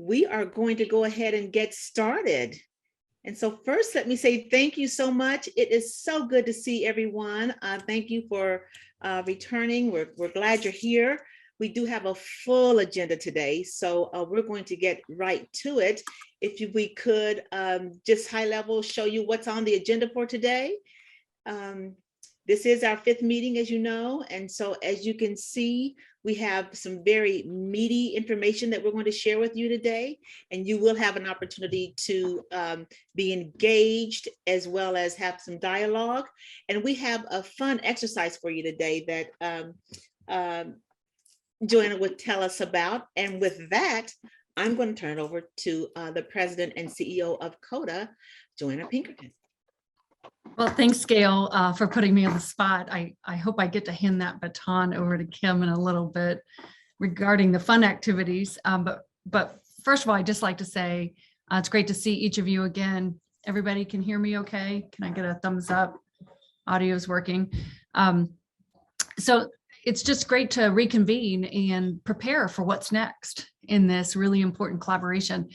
we are going to go ahead and get started. And so first, let me say thank you so much. It is so good to see everyone. Thank you for returning. We're glad you're here. We do have a full agenda today, so we're going to get right to it. If we could just high level show you what's on the agenda for today. This is our 5th meeting, as you know, and so as you can see, we have some very meaty information that we're going to share with you today, and you will have an opportunity to be engaged as well as have some dialogue. And we have a fun exercise for you today that Joanna would tell us about. And with that, I'm going to turn it over to the president and CEO of CODA, Joanna Pinkerton. Well, thanks, Gail, for putting me on the spot. I hope I get to hand that baton over to Kim in a little bit regarding the fun activities. But first of all, I'd just like to say it's great to see each of you again. Everybody can hear me okay? Can I get a thumbs up? Audio is working. So it's just great to reconvene and prepare for what's next in this really important collaboration.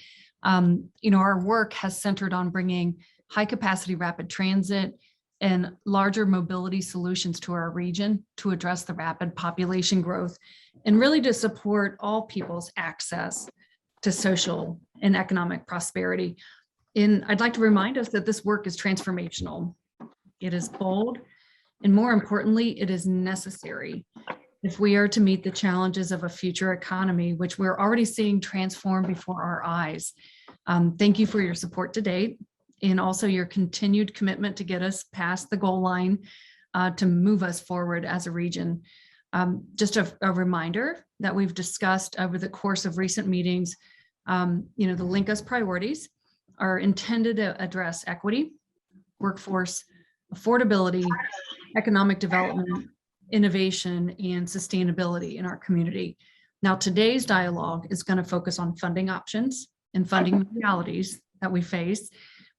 Our work has centered on bringing high capacity rapid transit and larger mobility solutions to our region to address the rapid population growth and really to support all people's access to social and economic prosperity. And I'd like to remind us that this work is transformational. It is bold, and more importantly, it is necessary if we are to meet the challenges of a future economy, which we're already seeing transform before our eyes. Thank you for your support to date, and also your continued commitment to get us past the goal line to move us forward as a region. Just a reminder that we've discussed over the course of recent meetings, the LinkUS priorities are intended to address equity, workforce, affordability, economic development, innovation, and sustainability in our community. Now, today's dialogue is going to focus on funding options and funding realities that we face,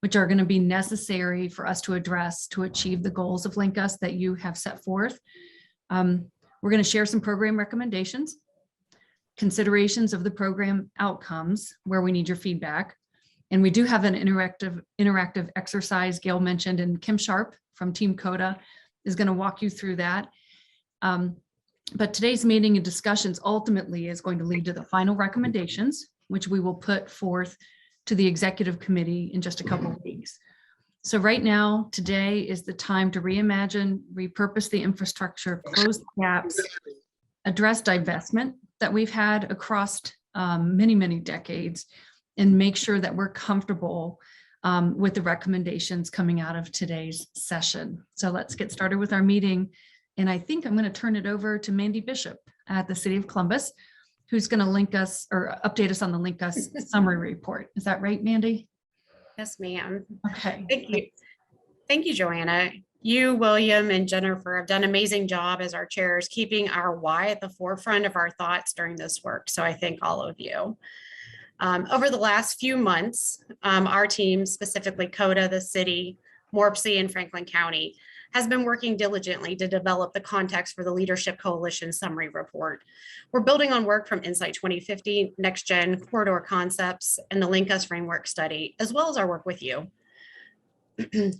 which are going to be necessary for us to address to achieve the goals of LinkUS that you have set forth. We're going to share some program recommendations, considerations of the program outcomes where we need your feedback. And we do have an interactive exercise Gail mentioned, and Kim Sharp from Team CODA is going to walk you through that. But today's meeting and discussions ultimately is going to lead to the final recommendations, which we will put forth to the executive committee in just a couple of weeks. So right now, today is the time to reimagine, repurpose the infrastructure, close the gaps, address divestment that we've had across many, many decades, and make sure that we're comfortable with the recommendations coming out of today's session. So let's get started with our meeting. And I think I'm going to turn it over to Mandy Bishop at the City of Columbus, who's going to link us or update us on the LinkUS summary report. Is that right, Mandy? Yes, ma'am. Okay. Thank you. Thank you, Joanna. You, William, and Jennifer have done an amazing job as our chairs, keeping our why at the forefront of our thoughts during this work. So I thank all of you. Over the last few months, our team, specifically CODA, the city, Morpsey, and Franklin County, has been working diligently to develop the context for the Leadership Coalition Summary Report. We're building on work from Insight 2050, Next Gen, Corridor Concepts, and the LinkUS Framework Study, as well as our work with you.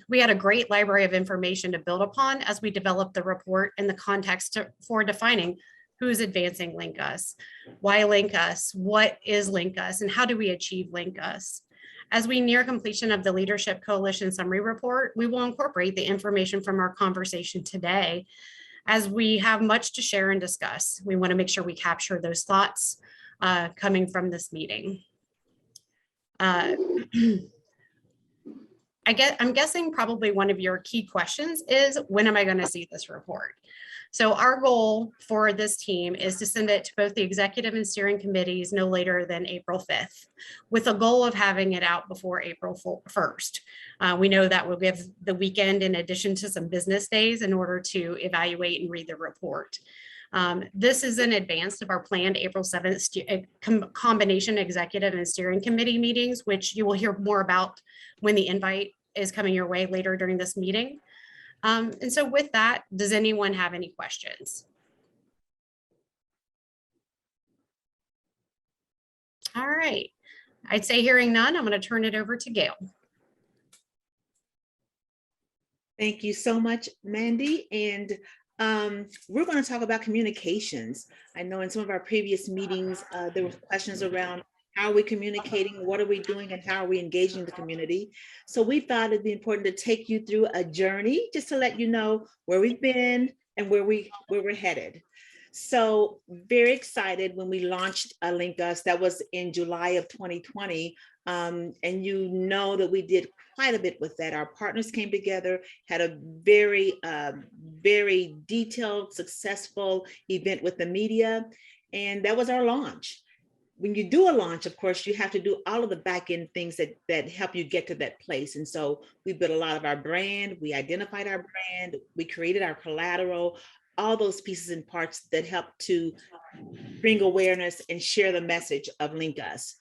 We had a great library of information to build upon as we developed the report in the context for defining who's advancing LinkUS, why LinkUS, what is LinkUS, and how do we achieve LinkUS. As we near completion of the Leadership Coalition Summary Report, we will incorporate the information from our conversation today as we have much to share and discuss. We want to make sure we capture those thoughts coming from this meeting. I'm guessing probably one of your key questions is, when am I going to see this report? So our goal for this team is to send it to both the executive and steering committees no later than April 5th, with a goal of having it out before April 1st. We know that we'll give the weekend in addition to some business days in order to evaluate and read the report. This is in advance of our planned April 7th combination executive and steering committee meetings, which you will hear more about when the invite is coming your way later during this meeting. And so with that, does anyone have any questions? All right. I'd say hearing none, I'm going to turn it over to Gail. Thank you so much, Mandy. And we're going to talk about communications. I know in some of our previous meetings, there were questions around how are we communicating, what are we doing, and how are we engaging the community. So we thought it'd be important to take you through a journey just to let you know where we've been and where we're headed. So very excited when we launched LinkUS. That was in July of 2020. And you know that we did quite a bit with that. Our partners came together, had a very, very detailed, successful event with the media. And that was our launch. When you do a launch, of course, you have to do all of the back end things that help you get to that place. And so we built a lot of our brand, we identified our brand, we created our collateral, all those pieces and parts that help to bring awareness and share the message of LinkUS.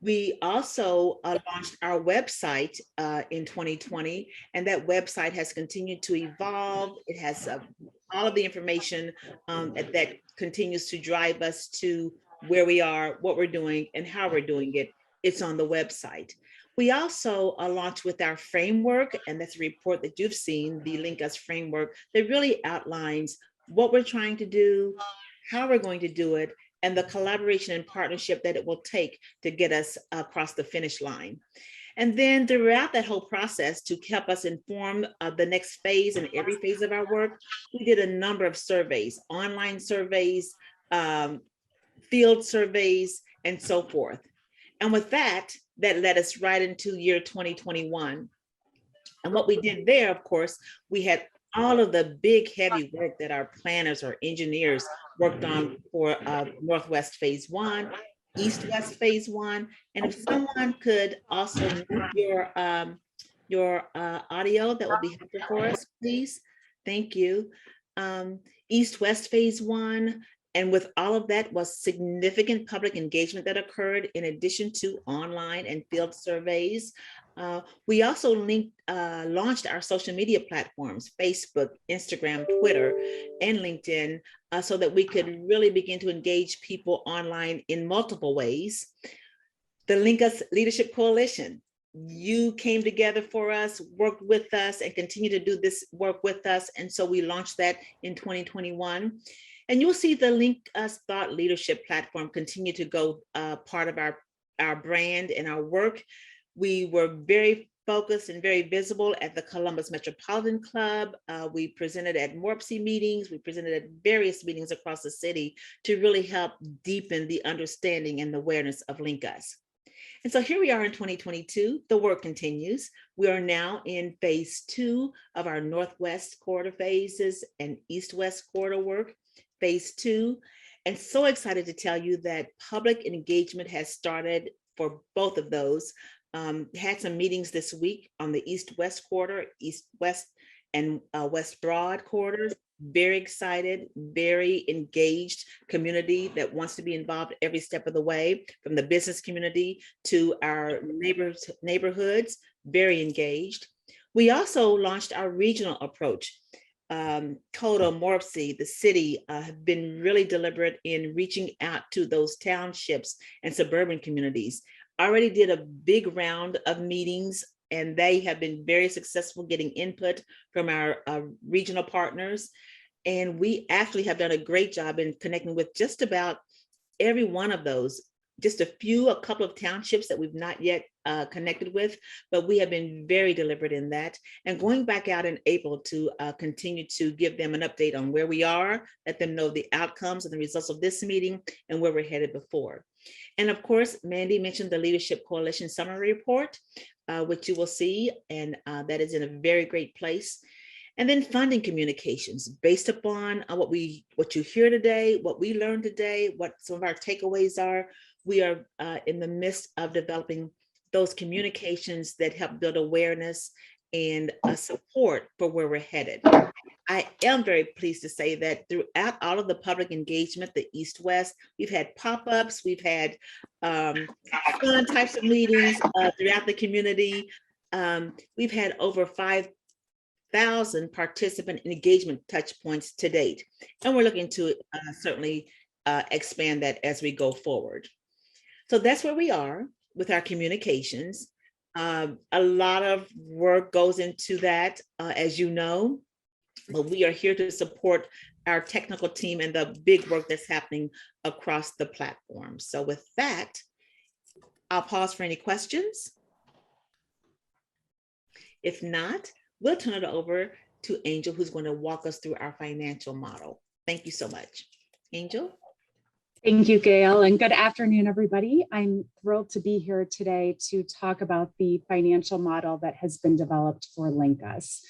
We also launched our website in 2020, and that website has continued to evolve. It has all of the information that continues to drive us to where we are, what we're doing, and how we're doing it. It's on the website. We also launched with our framework, and that's a report that you've seen, the LinkUS framework, that really outlines what we're trying to do, how we're going to do it, and the collaboration and partnership that it will take to get us across the finish line. And then throughout that whole process, to help us inform the next phase and every phase of our work, we did a number of surveys, online surveys, field surveys, and so forth. And with that, that led us right into year 2021. And what we did there, of course, we had all of the big heavy work that our planners or engineers worked on for Northwest Phase 1, East-West Phase 1. And if someone could also mute your audio, that would be helpful for us, please. Thank you. East-West Phase 1. And with all of that was significant public engagement that occurred in addition to online and field surveys. We also launched our social media platforms, Facebook, Instagram, Twitter, and LinkedIn, so that we could really begin to engage people online in multiple ways. The LinkUS Leadership Coalition, you came together for us, worked with us, and continue to do this work with us. And so we launched that in 2021. And you'll see the LinkUS Thought Leadership platform continue to go part of our brand and our work. We were very focused and very visible at the Columbus Metropolitan Club. We presented at MORPC meetings. We presented at various meetings across the city to really help deepen the understanding and the awareness of LinkUS. And so here we are in 2022, the work continues. We are now in phase 2 of our Northwest Corridor phases and East-West Corridor work, phase 2. And so excited to tell you that public engagement has started for both of those. Had some meetings this week on the East-West Corridor, East-West and West Broad corridors. Very excited, very engaged community that wants to be involved every step of the way, from the business community to our neighborhoods, very engaged. We also launched our regional approach. Coda, MORPC, the city have been really deliberate in reaching out to those townships and suburban communities. Already did a big round of meetings, and they have been very successful getting input from our regional partners. And we actually have done a great job in connecting with just about every one of those. Just a couple of townships that we've not yet connected with, but we have been very deliberate in that. And going back out in April to continue to give them an update on where we are, let them know the outcomes and the results of this meeting and where we're headed before. And of course, Mandy mentioned the Leadership Coalition Summary Report, which you will see, and that is in a very great place. And then funding communications based upon what you hear today, what we learned today, what some of our takeaways are. We are in the midst of developing those communications that help build awareness and support for where we're headed. I am very pleased to say that throughout all of the public engagement, the East-West, we've had pop-ups, we've had fun types of meetings throughout the community. We've had over 5,000 participant engagement touch points to date, and we're looking to certainly expand that as we go forward. So that's where we are. with our communications. A lot of work goes into that, as you know, but we are here to support our technical team and the big work that's happening across the platform. So with that, I'll pause for any questions. If not, we'll turn it over to Angel, who's going to walk us through our financial model. Thank you so much. Angel? Thank you, Gail, and good afternoon, everybody. I'm thrilled to be here today to talk about the financial model that has been developed for LinkUS.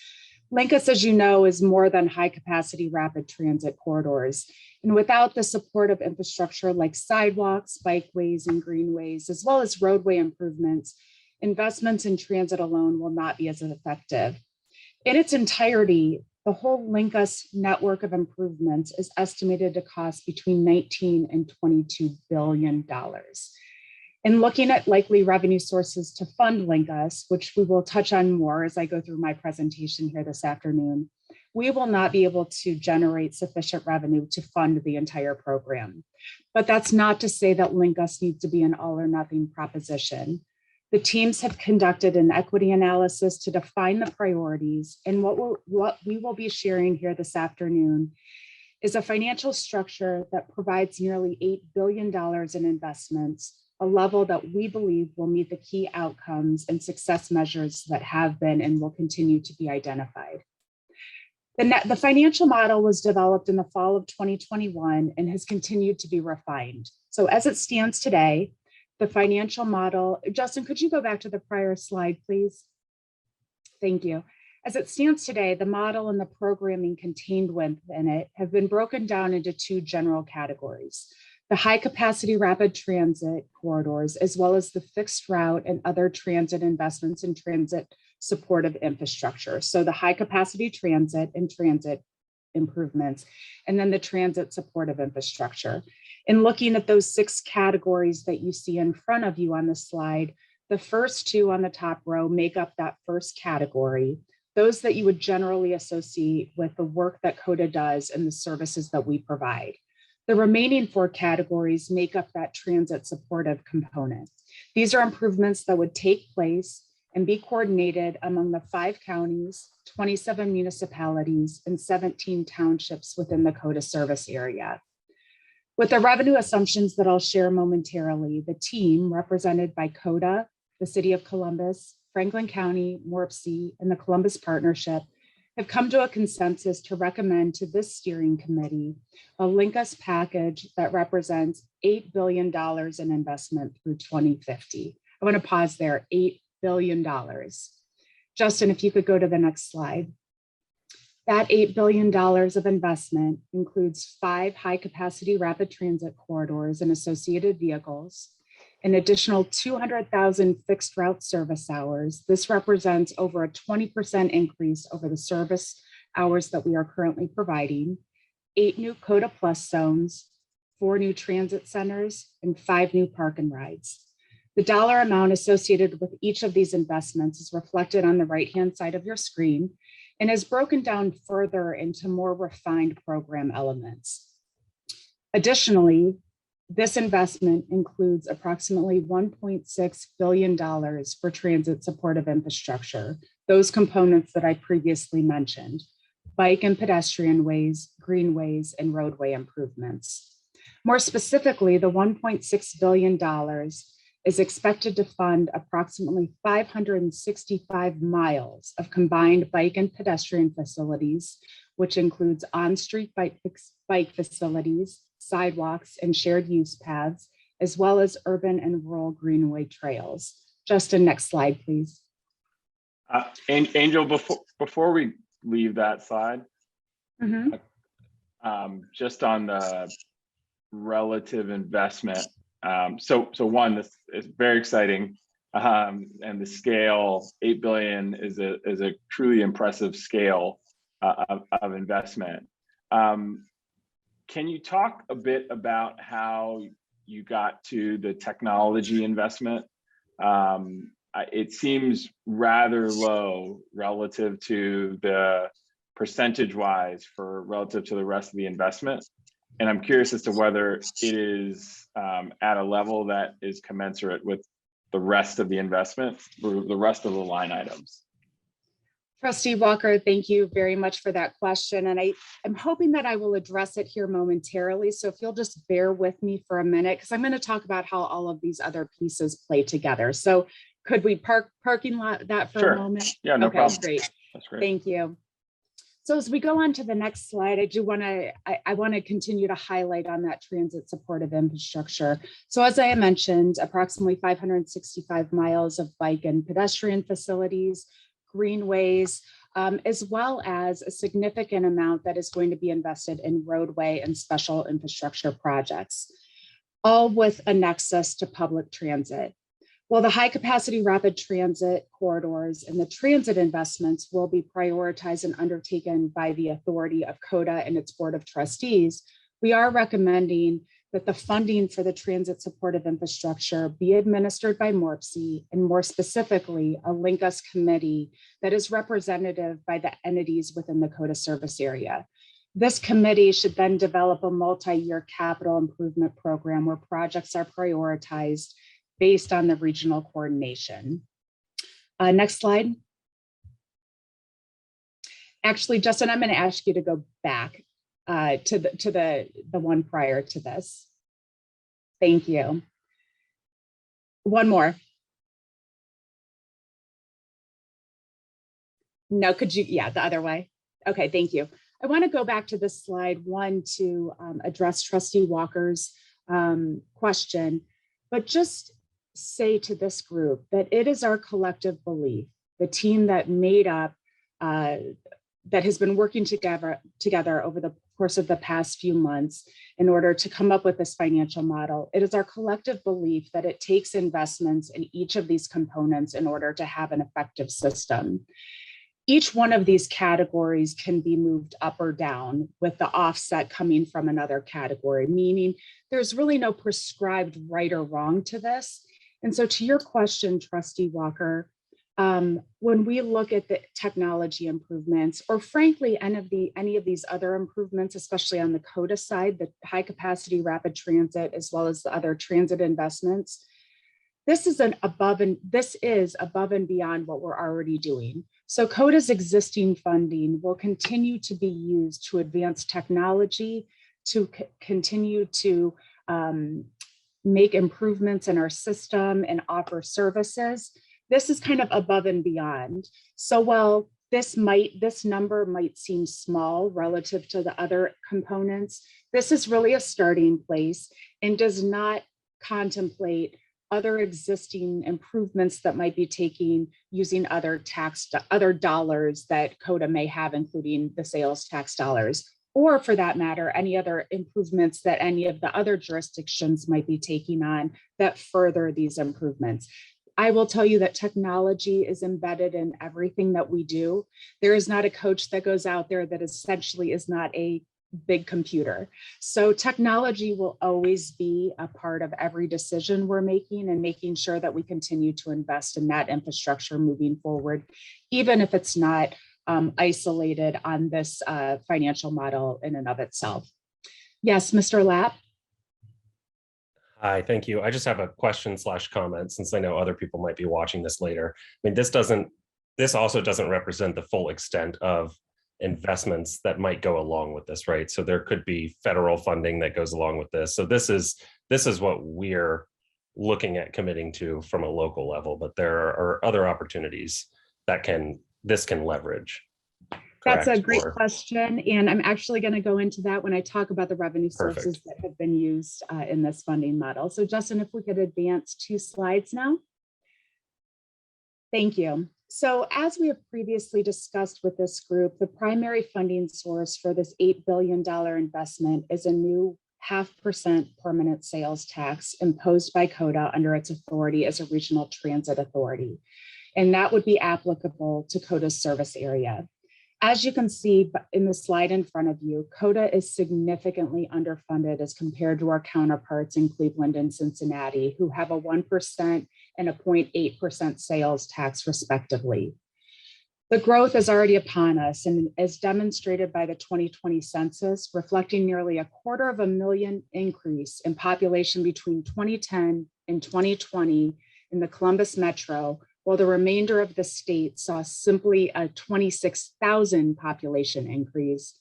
LinkUS, as you know, is more than high-capacity rapid transit corridors. And without the supportive infrastructure like sidewalks, bikeways, and greenways, as well as roadway improvements, investments in transit alone will not be as effective. In its entirety, the whole LinkUS network of improvements is estimated to cost between $19 and $22 billion. In looking at likely revenue sources to fund LinkUS, which we will touch on more as I go through my presentation here this afternoon, we will not be able to generate sufficient revenue to fund the entire program. But that's not to say that LinkUS needs to be an all or nothing proposition. The teams have conducted an equity analysis to define the priorities, and what we will be sharing here this afternoon is a financial structure that provides nearly $8 billion in investments, a level that we believe will meet the key outcomes and success measures that have been and will continue to be identified. The financial model was developed in the fall of 2021 and has continued to be refined. So as it stands today, the financial model, Justin, could you go back to the prior slide, please? Thank you. As it stands today, the model and the programming contained within it have been broken down into two general categories: the high capacity rapid transit corridors, as well as the fixed route and other transit investments in transit supportive infrastructure. So the high capacity transit and transit improvements, and then the transit supportive infrastructure. In looking at those 6 categories that you see in front of you on the slide, the first 2 on the top row make up that first category, those that you would generally associate with the work that CODA does and the services that we provide. The remaining 4 categories make up that transit supportive component. These are improvements that would take place and be coordinated among the 5 counties, 27 municipalities, and 17 townships within the CODA service area. With the revenue assumptions that I'll share momentarily, the team represented by CODA, the City of Columbus, Franklin County, Morpsey, and the Columbus Partnership have come to a consensus to recommend to this steering committee a LinkUS package that represents $8 billion in investment through 2050. I want to pause there, $8 billion. Justin, if you could go to the next slide. That $8 billion of investment includes 5 high-capacity rapid transit corridors and associated vehicles, an additional 200,000 fixed route service hours. This represents over a 20% increase over the service hours that we are currently providing, 8 new CODA Plus zones, 4 new transit centers, and 5 new park and rides. The dollar amount associated with each of these investments is reflected on the right-hand side of your screen and is broken down further into more refined program elements. Additionally, this investment includes approximately $1.6 billion for transit supportive infrastructure, those components that I previously mentioned: bike and pedestrian ways, greenways, and roadway improvements. More specifically, the $1.6 billion is expected to fund approximately 565 miles of combined bike and pedestrian facilities, which includes on-street bike facilities, sidewalks, and shared use paths, as well as urban and rural greenway trails. Justin, next slide, please. Angel, before we leave that slide, just on the relative investment. So one, this is very exciting, and the scale, 8 billion, is a truly impressive scale of investment. Can you talk a bit about how you got to the technology investment? It seems rather low relative to the percentage-wise relative to the rest of the investment. And I'm curious as to whether it is at a level that is commensurate with the rest of the investment, or the rest of the line items. Trustee Walker, thank you very much for that question. And I'm hoping that I will address it here momentarily. So if you'll just bear with me for a minute, because I'm going to talk about how all of these other pieces play together. So could we parking lot that for a moment? Yeah, no okay, problem. Great. That's great. Thank you. So as we go on to the next slide, I want to continue to highlight on that transit supportive infrastructure. So as I mentioned, approximately 565 miles of bike and pedestrian facilities, greenways, as well as a significant amount that is going to be invested in roadway and special infrastructure projects, all with a nexus to public transit. Well, the high capacity rapid transit corridors and the transit investments will be prioritized and undertaken by the authority of CODA and its board of trustees. We are recommending that the funding for the transit supportive infrastructure be administered by MORPC, and more specifically, a LinkUS committee that is representative by the entities within the CODA service area. This committee should then develop a multi-year capital improvement program where projects are prioritized based on the regional coordination. Next slide. Actually, Justin, I'm going to ask you to go back to the one prior to this. Thank you. One more. No, could you? Yeah, the other way. Okay, thank you. I want to go back to this slide one to address Trustee Walker's question, but just say to this group that it is our collective belief, the team that made up, that has been working together over the course of the past few months in order to come up with this financial model. It is our collective belief that it takes investments in each of these components in order to have an effective system. Each one of these categories can be moved up or down with the offset coming from another category, meaning there's really no prescribed right or wrong to this. And so to your question, Trustee Walker, when we look at the technology improvements, or frankly, any of these other improvements, especially on the CODA side, the high capacity rapid transit, as well as the other transit investments, this is above and beyond what we're already doing. So CODA's existing funding will continue to be used to advance technology, to continue to make improvements in our system and offer services. This is kind of above and beyond. So while this number might seem small relative to the other components, this is really a starting place and does not contemplate other existing improvements that might be taking using other dollars that CODA may have, including the sales tax dollars, or for that matter, any other improvements that any of the other jurisdictions might be taking on that further these improvements. I will tell you that technology is embedded in everything that we do. There is not a coach that goes out there that essentially is not a big computer. So technology will always be a part of every decision we're making, and making sure that we continue to invest in that infrastructure moving forward, even if it's not isolated on this financial model in and of itself. Yes, Mr. Lapp. Hi, thank you. I just have a question / comment, since I know other people might be watching this later. I mean, this also doesn't represent the full extent of investments that might go along with this, right? So there could be federal funding that goes along with this. So this is what we're looking at committing to from a local level, but there are other opportunities that this can leverage. That's a great question. And I'm actually going to go into that when I talk about the revenue sources that have been used in this funding model. So Justin, if we could advance 2 slides now. Thank you. So as we have previously discussed with this group, the primary funding source for this $8 billion investment is a new 0.5% permanent sales tax imposed by CODA under its authority as a regional transit authority. And that would be applicable to CODA's service area. As you can see in the slide in front of you, CODA is significantly underfunded as compared to our counterparts in Cleveland and Cincinnati, who have a 1% and a 0.8% sales tax respectively. The growth is already upon us, and as demonstrated by the 2020 census, reflecting nearly 250,000 increase in population between 2010 and 2020, in the Columbus Metro, while the remainder of the state saw simply a 26,000 population increase.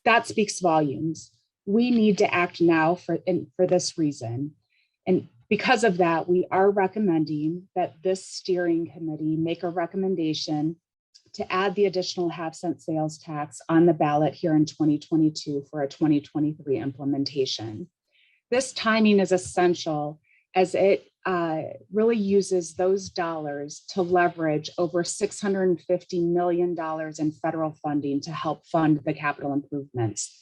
That speaks volumes. We need to act now for this reason. And because of that, we are recommending that this steering committee make a recommendation to add the additional half-cent sales tax on the ballot here in 2022 for a 2023 implementation. This timing is essential as it really uses those dollars to leverage over $650 million in federal funding to help fund the capital improvements.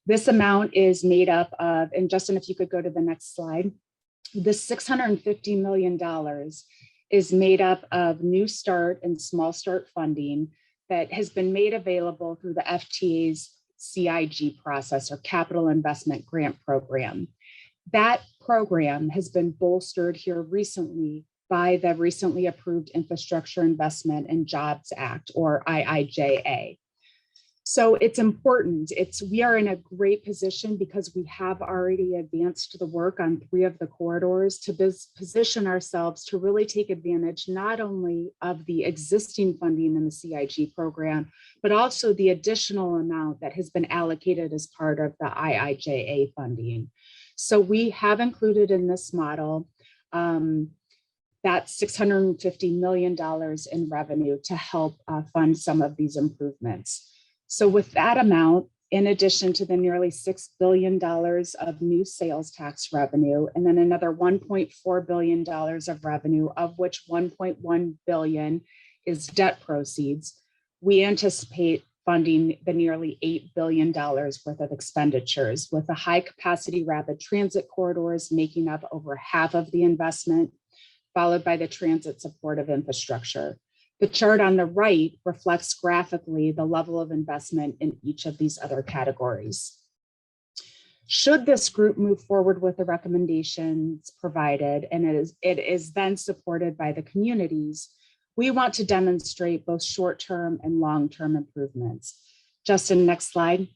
This amount is made up of, and Justin, if you could go to the next slide, this $650 million is made up of New Start and Small Start funding that has been made available through the FTA's CIG process, or Capital Investment Grant Program. That program has been bolstered here recently by the recently approved Infrastructure Investment and Jobs Act, or IIJA. So it's important. We are in a great position because we have already advanced the work on 3 of the corridors to position ourselves to really take advantage not only of the existing funding in the CIG program, but also the additional amount that has been allocated as part of the IIJA funding. So we have included in this model that $650 million in revenue to help fund some of these improvements. So with that amount, in addition to the nearly $6 billion of new sales tax revenue, and then another $1.4 billion of revenue, of which $1.1 billion is debt proceeds, we anticipate funding the nearly $8 billion worth of expenditures, with the high capacity rapid transit corridors making up over half of the investment, followed by the transit supportive infrastructure. The chart on the right reflects graphically the level of investment in each of these other categories. Should this group move forward with the recommendations provided, and it is then supported by the communities, we want to demonstrate both short-term and long-term improvements. Justin, next slide.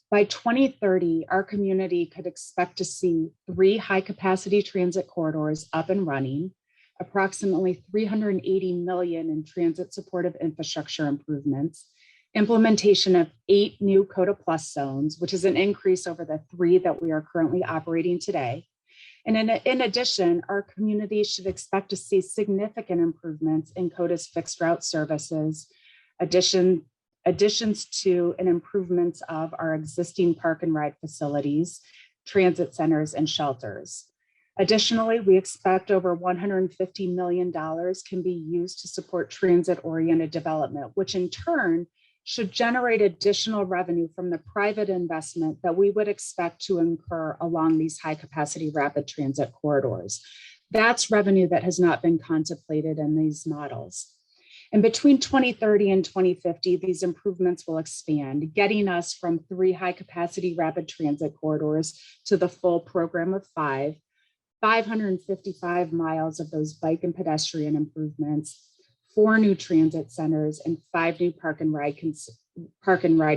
By 2030, our community could expect to see 3 high-capacity transit corridors up and running, approximately $380 million in transit supportive infrastructure improvements, implementation of 8 new COTA Plus zones, which is an increase over the 3 that we are currently operating today. And in addition, our community should expect to see significant improvements in COTA's fixed route services, additions to and improvements of our existing park and ride facilities, transit centers, and shelters. Additionally, we expect over $150 million can be used to support transit-oriented development, which in turn should generate additional revenue from the private investment that we would expect to incur along these high-capacity rapid transit corridors. That's revenue that has not been contemplated in these models. And between 2030 and 2050, these improvements will expand, getting us from 3 high-capacity rapid transit corridors to the full program of 555 miles of those bike and pedestrian improvements, 4 new transit centers, and 5 new park and ride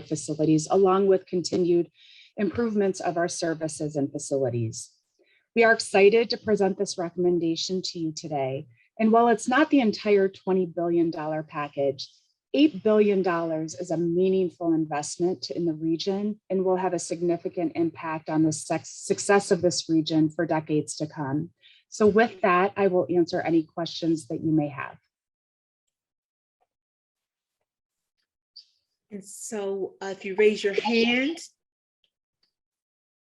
facilities, along with continued improvements of our services and facilities. We are excited to present this recommendation to you today. And while it's not the entire $20 billion package, $8 billion is a meaningful investment in the region and will have a significant impact on the success of this region for decades to come. So with that, I will answer any questions that you may have. And so if you raise your hand,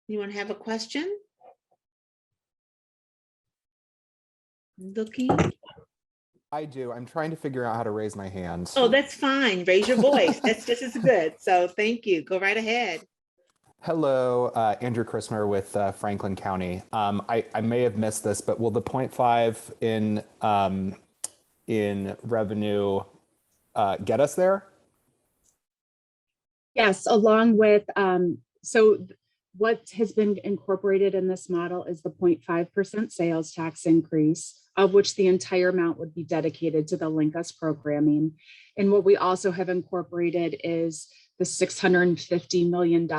you want to have a question? Looking. I do. I'm trying to figure out how to raise my hand. Oh, that's fine. Raise your voice. That's just as good. So thank you. Go right ahead. Hello, Andrew Christmer with Franklin County. I may have missed this, but will the 0.5 in revenue get us there? Yes, along with, so what has been incorporated in this model is the 0.5% sales tax increase, of which the entire amount would be dedicated to the LinkUS programming. And what we also have incorporated is the $650 million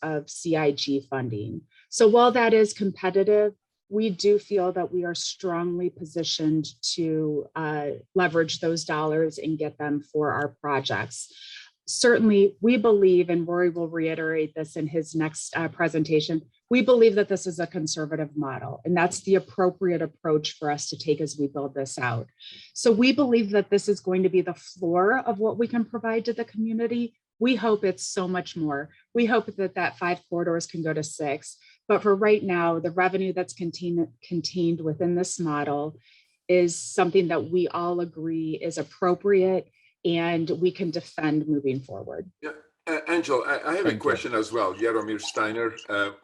of CIG funding. So while that is competitive, we do feel that we are strongly positioned to leverage those dollars and get them for our projects. Certainly, we believe, and Rory will reiterate this in his next presentation, we believe that this is a conservative model, and that's the appropriate approach for us to take as we build this out. So we believe that this is going to be the floor of what we can provide to the community. We hope it's so much more. We hope that 5 corridors can go to 6. But for right now, the revenue that's contained within this model is something that we all agree is appropriate and we can defend moving forward. Yeah, Angel, I have a question as well. Jaromir Steiner,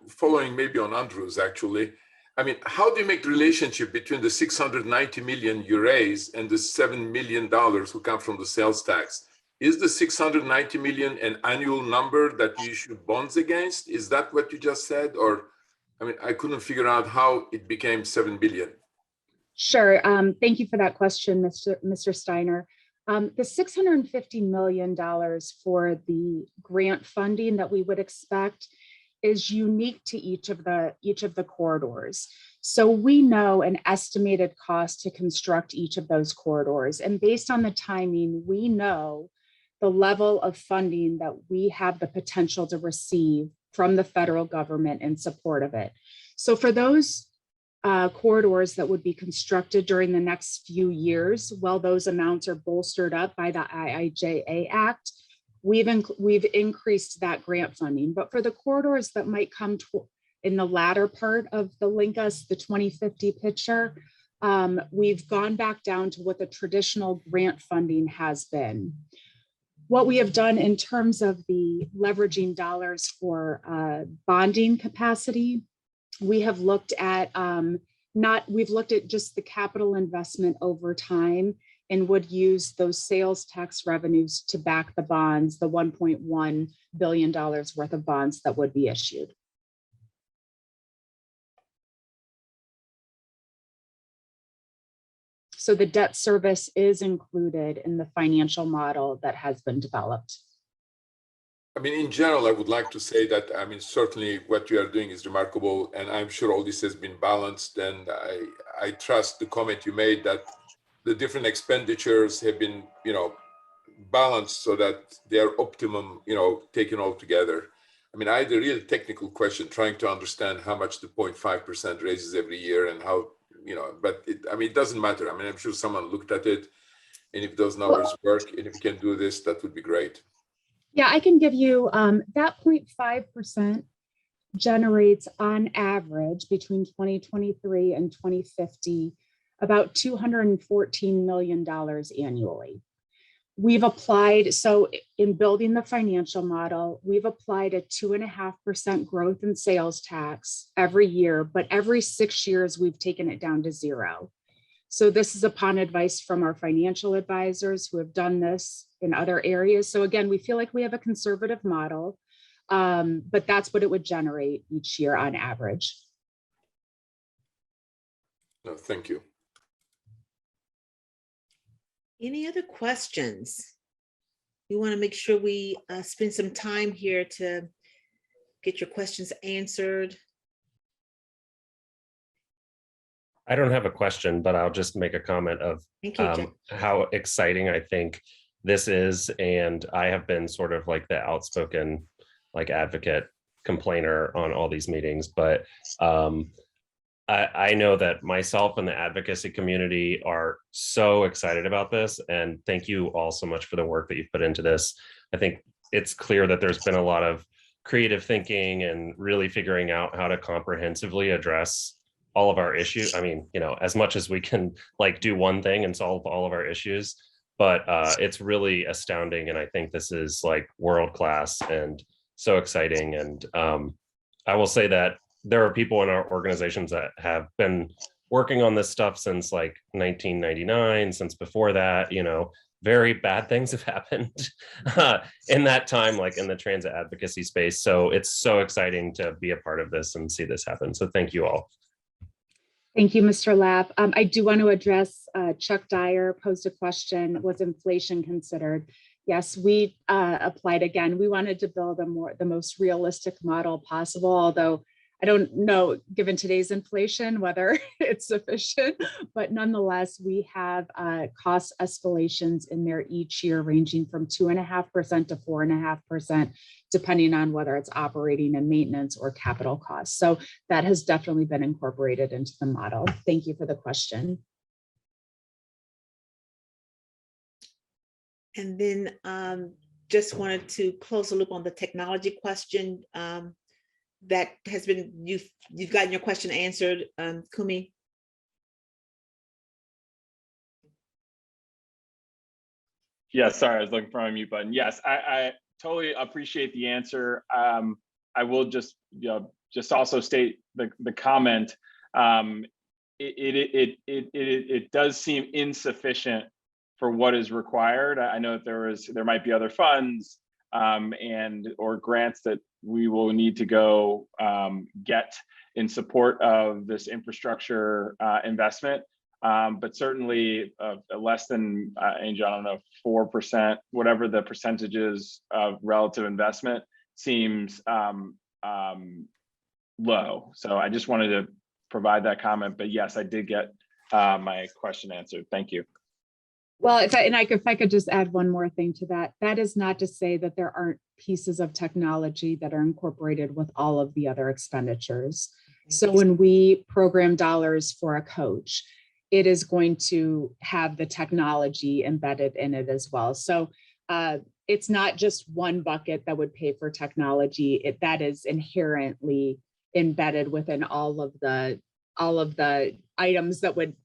following maybe on Andrew's actually. I mean, how do you make the relationship between the 690 million you raise and the $7 million who come from the sales tax? Is the 690 million an annual number that you issue bonds against? Is that what you just said? Or, I mean, I couldn't figure out how it became 7 billion. Sure. Thank you for that question, Mr. Steiner. The $650 million for the grant funding that we would expect is unique to each of the corridors. So we know an estimated cost to construct each of those corridors. And based on the timing, we know the level of funding that we have the potential to receive from the federal government in support of it. So for those corridors that would be constructed during the next few years, while those amounts are bolstered up by the IIJA Act, we've increased that grant funding. But for the corridors that might come in the latter part of the LinkUS, the 2050 picture, we've gone back down to what the traditional grant funding has been. What we have done in terms of the leveraging dollars for bonding capacity, we have looked at we've looked at just the capital investment over time and would use those sales tax revenues to back the bonds, the $1.1 billion worth of bonds that would be issued. So the debt service is included in the financial model that has been developed. I mean, in general, I would like to say that, I mean, certainly what you are doing is remarkable, and I'm sure all this has been balanced, and I trust the comment you made that the different expenditures have been, balanced so that they are optimum, taken all together. I mean, I had a real technical question trying to understand how much the 0.5% raises every year and how, but it doesn't matter. I mean, I'm sure someone looked at it, and if those numbers work, and if you can do this, that would be great. Yeah, I can give you that 0.5% generates on average between 2023 and 2050 about $214 million annually. We've applied, so in building the financial model, we've applied a 2.5% growth in sales tax every year, but every 6 years we've taken it down to 0. So this is upon advice from our financial advisors who have done this in other areas. So again, we feel like we have a conservative model, but that's what it would generate each year on average. No, thank you. Any other questions? We want to make sure we spend some time here to get your questions answered. I don't have a question, but I'll just make a comment of Thank you, Jeff. how exciting I think this is. And I have been sort of like the outspoken advocate complainer on all these meetings, but I know that myself and the advocacy community are so excited about this. And thank you all so much for the work that you've put into this. I think it's clear that there's been a lot of creative thinking and really figuring out how to comprehensively address all of our issues. I mean, as much as we can do one thing and solve all of our issues, but it's really astounding. And I think this is world-class and so exciting. And I will say that there are people in our organizations that have been working on this stuff since 1999, since before that, very bad things have happened in that time, in the transit advocacy space. So it's so exciting to be a part of this and see this happen. So thank you all. Thank you, Mr. Lapp. I do want to address Chuck Dyer posed a question, was inflation considered? Yes, we applied again. We wanted to build the most realistic model possible, although I don't know, given today's inflation, whether it's sufficient, but nonetheless, we have cost escalations in there each year ranging from 2.5% to 4.5%, depending on whether it's operating and maintenance or capital costs. So that has definitely been incorporated into the model. Thank you for the question. And then just wanted to close the loop on the technology question. That has been, you've gotten your question answered, Kumi? Yeah, sorry, I was looking for my mute button. Yes, I totally appreciate the answer. I will just also state the comment. It does seem insufficient for what is required. I know that there might be other funds or grants that we will need to go get in support of this infrastructure investment. But certainly less than, Angel, I don't know, 4%, whatever the percentages of relative investment seems low. So I just wanted to provide that comment, but yes, I did get my question answered. Thank you. Well, if I could just add one more thing to that, that is not to say that there aren't pieces of technology that are incorporated with all of the other expenditures. So when we program dollars for a coach, it is going to have the technology embedded in it as well. So it's not just one bucket that would pay for technology. That is inherently embedded within all of the items that would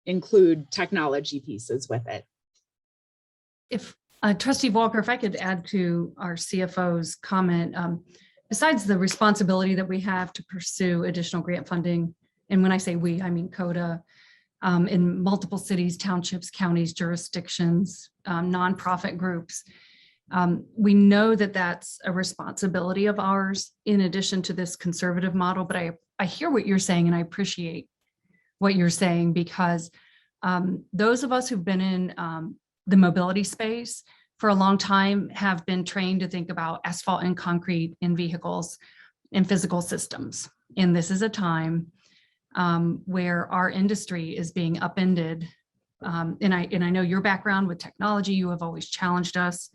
include technology pieces with it. If Trustee Walker, if I could add to our CFO's comment, besides the responsibility that we have to pursue additional grant funding, and when I say we, I mean CODA, in multiple cities, townships, counties, jurisdictions, nonprofit groups, we know that that's a responsibility of ours in addition to this conservative model, but I hear what you're saying and I appreciate what you're saying, because those of us who've been in the mobility space for a long time have been trained to think about asphalt and concrete in vehicles and physical systems. And this is a time where our industry is being upended. And I know your background with technology, you have always challenged us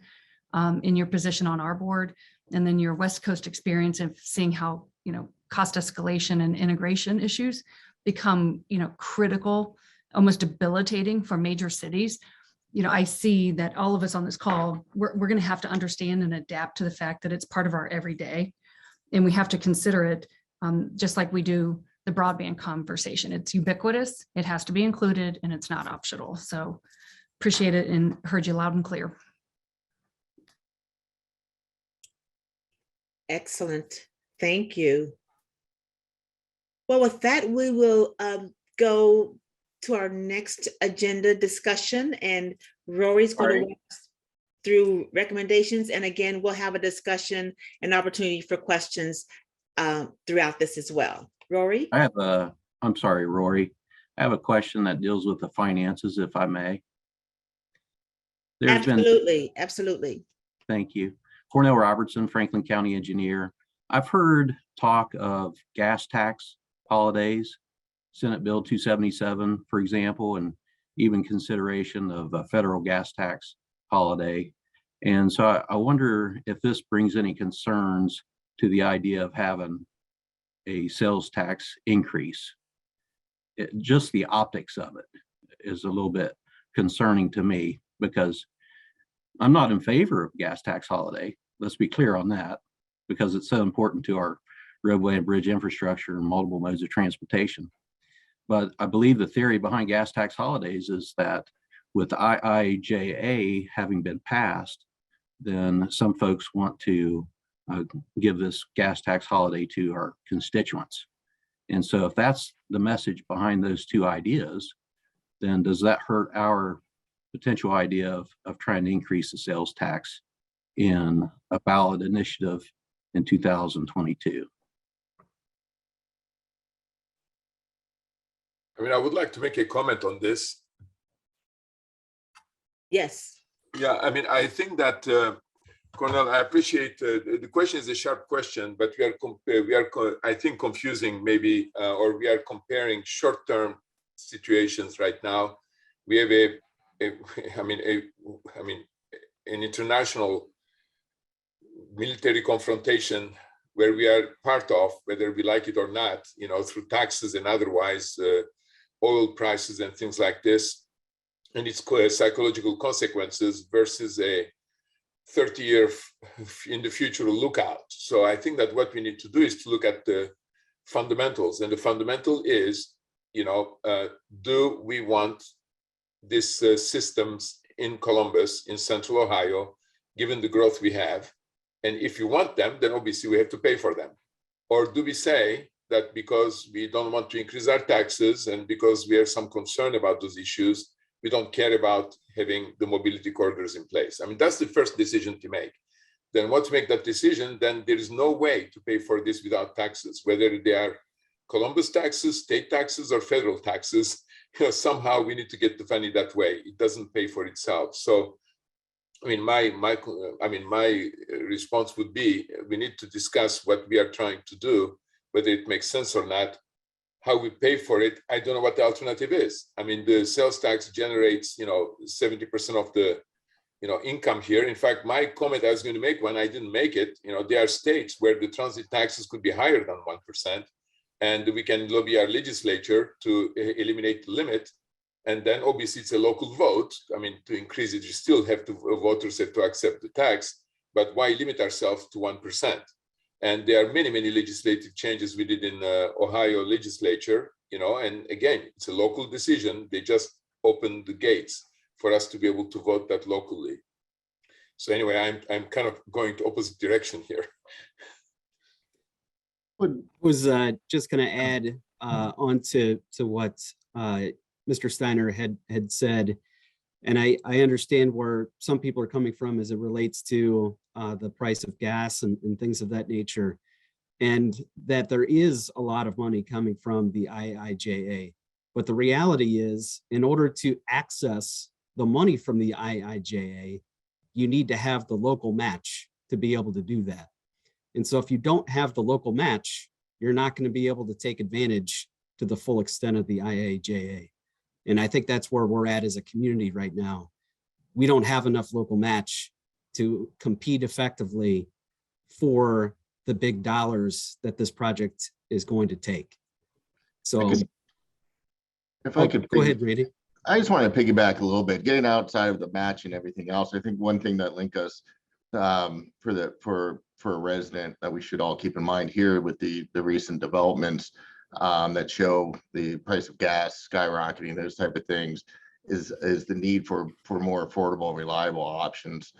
in your position on our board, and then your West Coast experience of seeing how, cost escalation and integration issues become, critical, almost debilitating for major cities. I see that all of us on this call, we're going to have to understand and adapt to the fact that it's part of our everyday, and we have to consider it just like we do the broadband conversation. It's ubiquitous, it has to be included, and it's not optional. So appreciate it and heard you loud and clear. Excellent. Thank you. Well, with that, we will go to our next agenda discussion, and Rory's going to walk us through recommendations. And again, we'll have a discussion and opportunity for questions throughout this as well. Rory? I'm sorry, Rory. I have a question that deals with the finances, if I may. Absolutely. Thank you. Cornell Robertson, Franklin County Engineer. I've heard talk of gas tax holidays, Senate Bill 277, for example, and even consideration of a federal gas tax holiday. And so I wonder if this brings any concerns to the idea of having a sales tax increase. Just the optics of it is a little bit concerning to me, because I'm not in favor of gas tax holiday. Let's be clear on that, because it's so important to our roadway and bridge infrastructure and multiple modes of transportation. But I believe the theory behind gas tax holidays is that with IIJA having been passed, then some folks want to give this gas tax holiday to our constituents. And so if that's the message behind those two ideas, then does that hurt our potential idea of trying to increase the sales tax in a ballot initiative in 2022? I would like to make a comment on this. Yes. Yeah, I think that Cornell, I appreciate the question is a sharp question, but I think confusing maybe, or we are comparing short-term situations right now. We have an international military confrontation where we are part of, whether we like it or not, through taxes and otherwise, oil prices and things like this, and its psychological consequences versus a 30-year in the future lookout. So I think that what we need to do is to look at the fundamentals, and the fundamental is, do we want these systems in Columbus, in Central Ohio, given the growth we have? And if you want them, then obviously we have to pay for them. Or do we say that because we don't want to increase our taxes and because we have some concern about those issues, we don't care about having the mobility corridors in place? I mean, that's the first decision to make. Then once you make that decision, then there is no way to pay for this without taxes, whether they are Columbus taxes, state taxes, or federal taxes. Somehow we need to get the money that way. It doesn't pay for itself. So, my response would be, we need to discuss what we are trying to do, whether it makes sense or not. How we pay for it, I don't know what the alternative is. The sales tax generates, 70% of the, income here. In fact, my comment I was going to make when I didn't make it, there are states where the transit taxes could be higher than 1%, and we can lobby our legislature to eliminate the limit. And then obviously it's a local vote. To increase it, you still have to, voters have to accept the tax, but why limit ourselves to 1%? And there are many, many legislative changes we did in Ohio legislature, and again, it's a local decision. They just opened the gates for us to be able to vote that locally. So anyway, I'm kind of going to opposite direction here. Was just going to add on to what Mr. Steiner had said. And I understand where some people are coming from as it relates to the price of gas and things of that nature, and that there is a lot of money coming from the IIJA. But the reality is, in order to access the money from the IIJA, you need to have the local match to be able to do that. And so if you don't have the local match, you're not going to be able to take advantage to the full extent of the IIJA. And I think that's where we're at as a community right now. We don't have enough local match to compete effectively for the big dollars that this project is going to take. So if I could go ahead, Randy. I just want to piggyback a little bit, getting outside of the match and everything else. I think one thing that LinkUS for a resident that we should all keep in mind here with the recent developments that show the price of gas skyrocketing, those type of things, is the need for more affordable and reliable options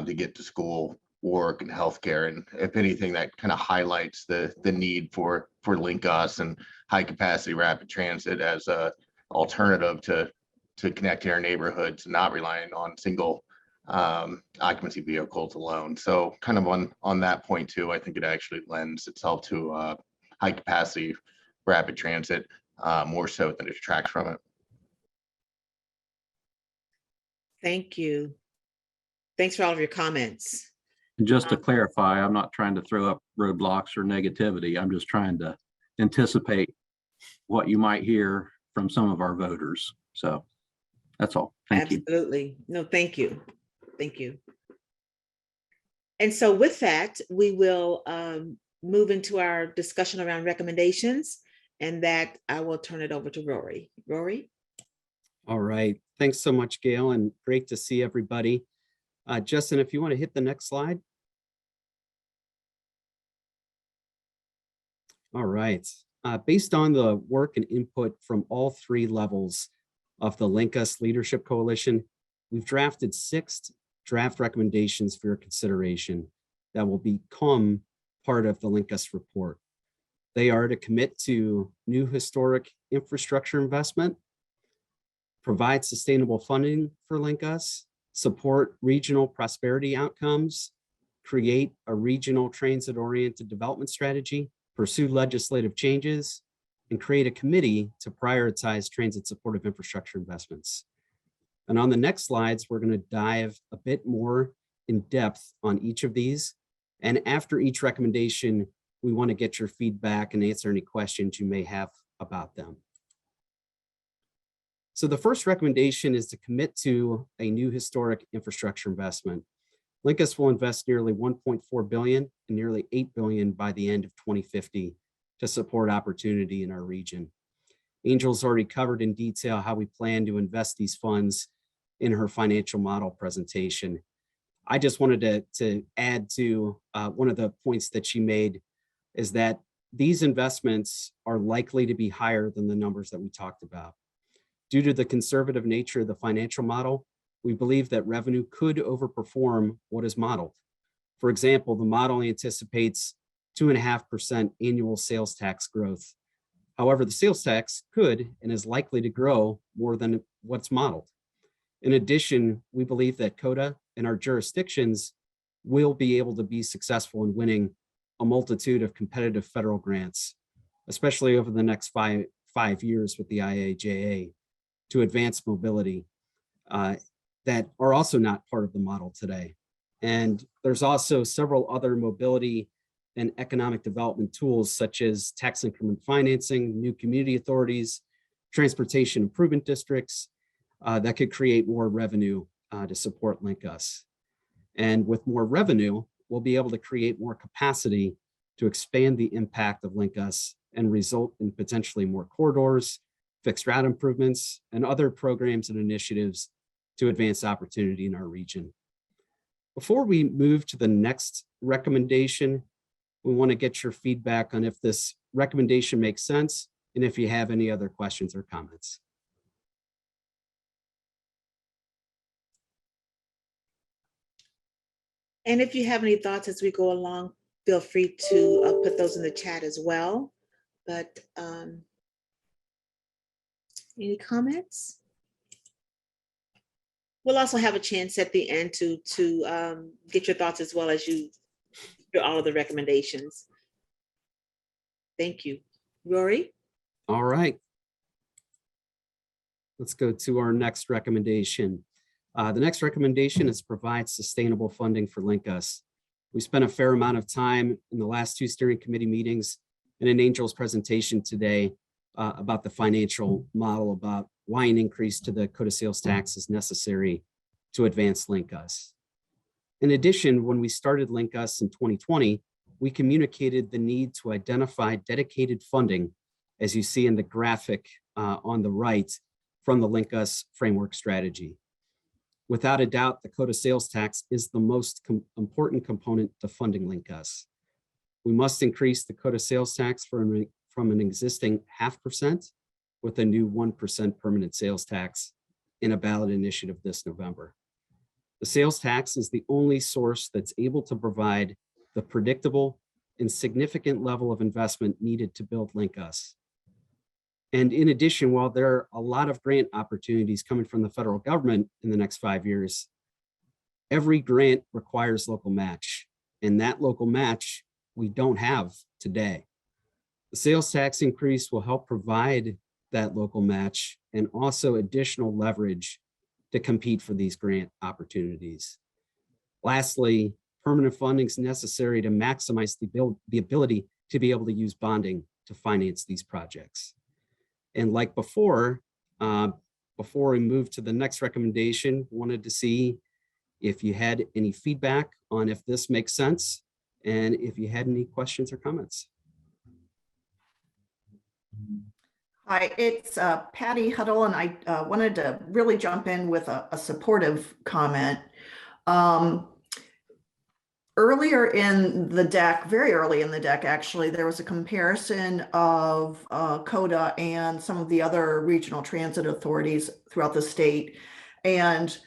to get to school, work, and healthcare. And if anything, that kind of highlights the need for LinkUS and high capacity rapid transit as a alternative to connecting our neighborhoods, not relying on single occupancy vehicles alone. So kind of on that point too, I think it actually lends itself to high capacity rapid transit more so than it detracts from it. Thank you. Thanks for all of your comments. And just to clarify, I'm not trying to throw up roadblocks or negativity. I'm just trying to anticipate what you might hear from some of our voters. So that's all. Thank you. Absolutely. No, thank you. Thank you. And so with that, we will move into our discussion around recommendations, and that I will turn it over to Rory. Rory? All right. Thanks so much, Gail, and great to see everybody. Justin, if you want to hit the next slide. All right. Based on the work and input from all three levels of the LinkUS Leadership Coalition, we've drafted 6 draft recommendations for your consideration that will become part of the LinkUS report. They are to commit to new historic infrastructure investment, provide sustainable funding for LinkUS, support regional prosperity outcomes, create a regional transit-oriented development strategy, pursue legislative changes, and create a committee to prioritize transit supportive infrastructure investments. And on the next slides, we're going to dive a bit more in depth on each of these. And after each recommendation, we want to get your feedback and answer any questions you may have about them. So the first recommendation is to commit to a new historic infrastructure investment. LinkUS will invest nearly 1.4 billion and nearly 8 billion by the end of 2050 to support opportunity in our region. Angel's already covered in detail how we plan to invest these funds in her financial model presentation. I just wanted to add to one of the points that she made is that these investments are likely to be higher than the numbers that we talked about. Due to the conservative nature of the financial model, we believe that revenue could overperform what is modeled. For example, the model anticipates 2.5% annual sales tax growth. However, the sales tax could and is likely to grow more than what's modeled. In addition, we believe that CODA and our jurisdictions will be able to be successful in winning a multitude of competitive federal grants, especially over the next five years with the IIJA to advance mobility that are also not part of the model today. And there's also several other mobility and economic development tools such as tax increment financing, new community authorities, transportation improvement districts that could create more revenue to support LinkUS. And with more revenue, we'll be able to create more capacity to expand the impact of LinkUS and result in potentially more corridors, fixed route improvements, and other programs and initiatives to advance opportunity in our region. Before we move to the next recommendation, we want to get your feedback on if this recommendation makes sense and if you have any other questions or comments. And if you have any thoughts as we go along, feel free to put those in the chat as well. But any comments? We'll also have a chance at the end to get your thoughts as well as you do all of the recommendations. Thank you. Rory? All right. Let's go to our next recommendation. The next recommendation is provide sustainable funding for LinkUS. We spent a fair amount of time in the last two steering committee meetings and in Angel's presentation today about the financial model, about why an increase to the CODA sales tax is necessary to advance LinkUS. In addition, when we started LinkUS in 2020, we communicated the need to identify dedicated funding, as you see in the graphic on the right from the LinkUS framework strategy. Without a doubt, the CODA sales tax is the most important component to funding LinkUS. We must increase the CODA sales tax from an existing 0.5% with a new 1% permanent sales tax in a ballot initiative this November. The sales tax is the only source that's able to provide the predictable and significant level of investment needed to build LinkUS. And in addition, while there are a lot of grant opportunities coming from the federal government in the next 5 years, every grant requires local match, and that local match we don't have today. The sales tax increase will help provide that local match and also additional leverage to compete for these grant opportunities. Lastly, permanent funding is necessary to maximize the ability to be able to use bonding to finance these projects. And like before we move to the next recommendation, wanted to see if you had any feedback on if this makes sense and if you had any questions or comments. Hi, it's Patty Huddle, and I wanted to really jump in with a supportive comment. Earlier in the deck, very early in the deck, actually, there was a comparison of CODA and some of the other regional transit authorities throughout the state. And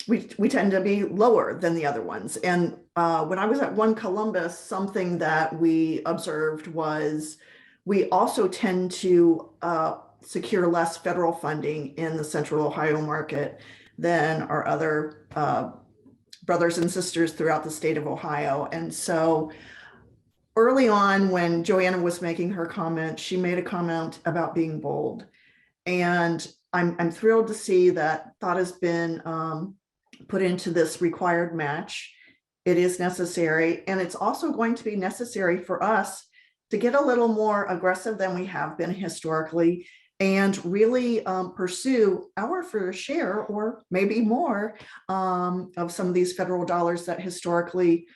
we tend to be lower than the other ones. And when I was at One Columbus, something that we observed was we also tend to secure less federal funding in the Central Ohio market than our other brothers and sisters throughout the state of Ohio. And so early on, when Joanna was making her comment, she made a comment about being bold. And I'm thrilled to see that thought has been put into this required match. It is necessary, and it's also going to be necessary for us to get a little more aggressive than we have been historically and really pursue our fair share, or maybe more, of some of these federal dollars that historically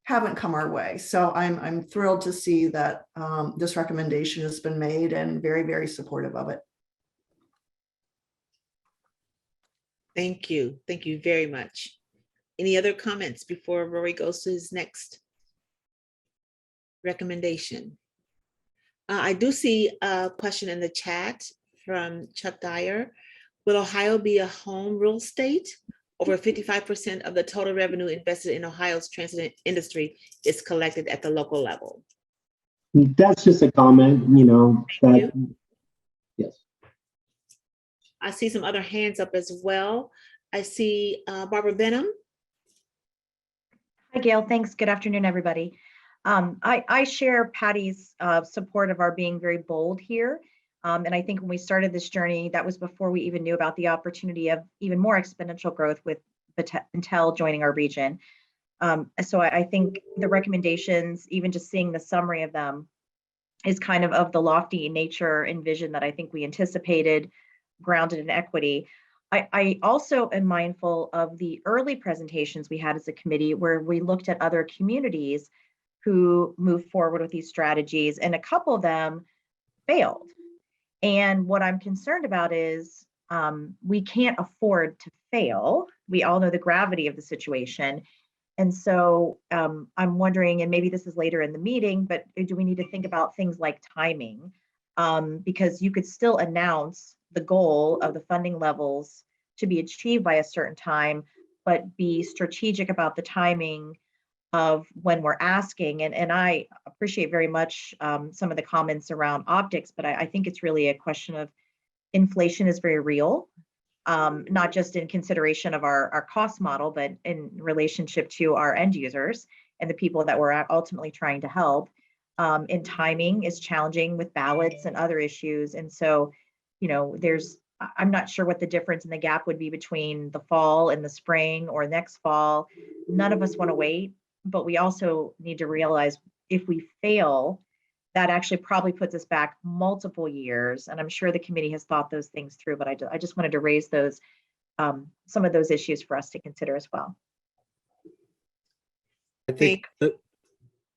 haven't come our way. So I'm thrilled to see that this recommendation has been made, and very, very supportive of it. Thank you. Thank you very much. Any other comments before Rory goes to his next recommendation? I do see a question in the chat from Chuck Dyer. Will Ohio be a home real estate? Over 55% of the total revenue invested in Ohio's transit industry is collected at the local level. That's just a comment, you know, that, yes. I see some other hands up as well. I see Barbara Benham. Hi, Gail. Thanks. Good afternoon, everybody. I share Patty's support of our being very bold here. And I think when we started this journey, that was before we even knew about the opportunity of even more exponential growth with Intel joining our region. So I think the recommendations, even just seeing the summary of them, is kind of the lofty nature and vision that I think we anticipated, grounded in equity. I also am mindful of the early presentations we had as a committee where we looked at other communities who moved forward with these strategies, and a couple of them failed. And what I'm concerned about is we can't afford to fail. We all know the gravity of the situation. And so I'm wondering, and maybe this is later in the meeting, but do we need to think about things like timing? Because you could still announce the goal of the funding levels to be achieved by a certain time, but be strategic about the timing of when we're asking. And I appreciate very much some of the comments around optics, but I think it's really a question of inflation is very real, not just in consideration of our cost model, but in relationship to our end users and the people that we're ultimately trying to help. And timing is challenging with ballots and other issues. And so, you know, I'm not sure what the difference in the gap would be between the fall and the spring or next fall. None of us want to wait, but we also need to realize if we fail, that actually probably puts us back multiple years. And I'm sure the committee has thought those things through, but I just wanted to raise those, some of those issues for us to consider as well. I think,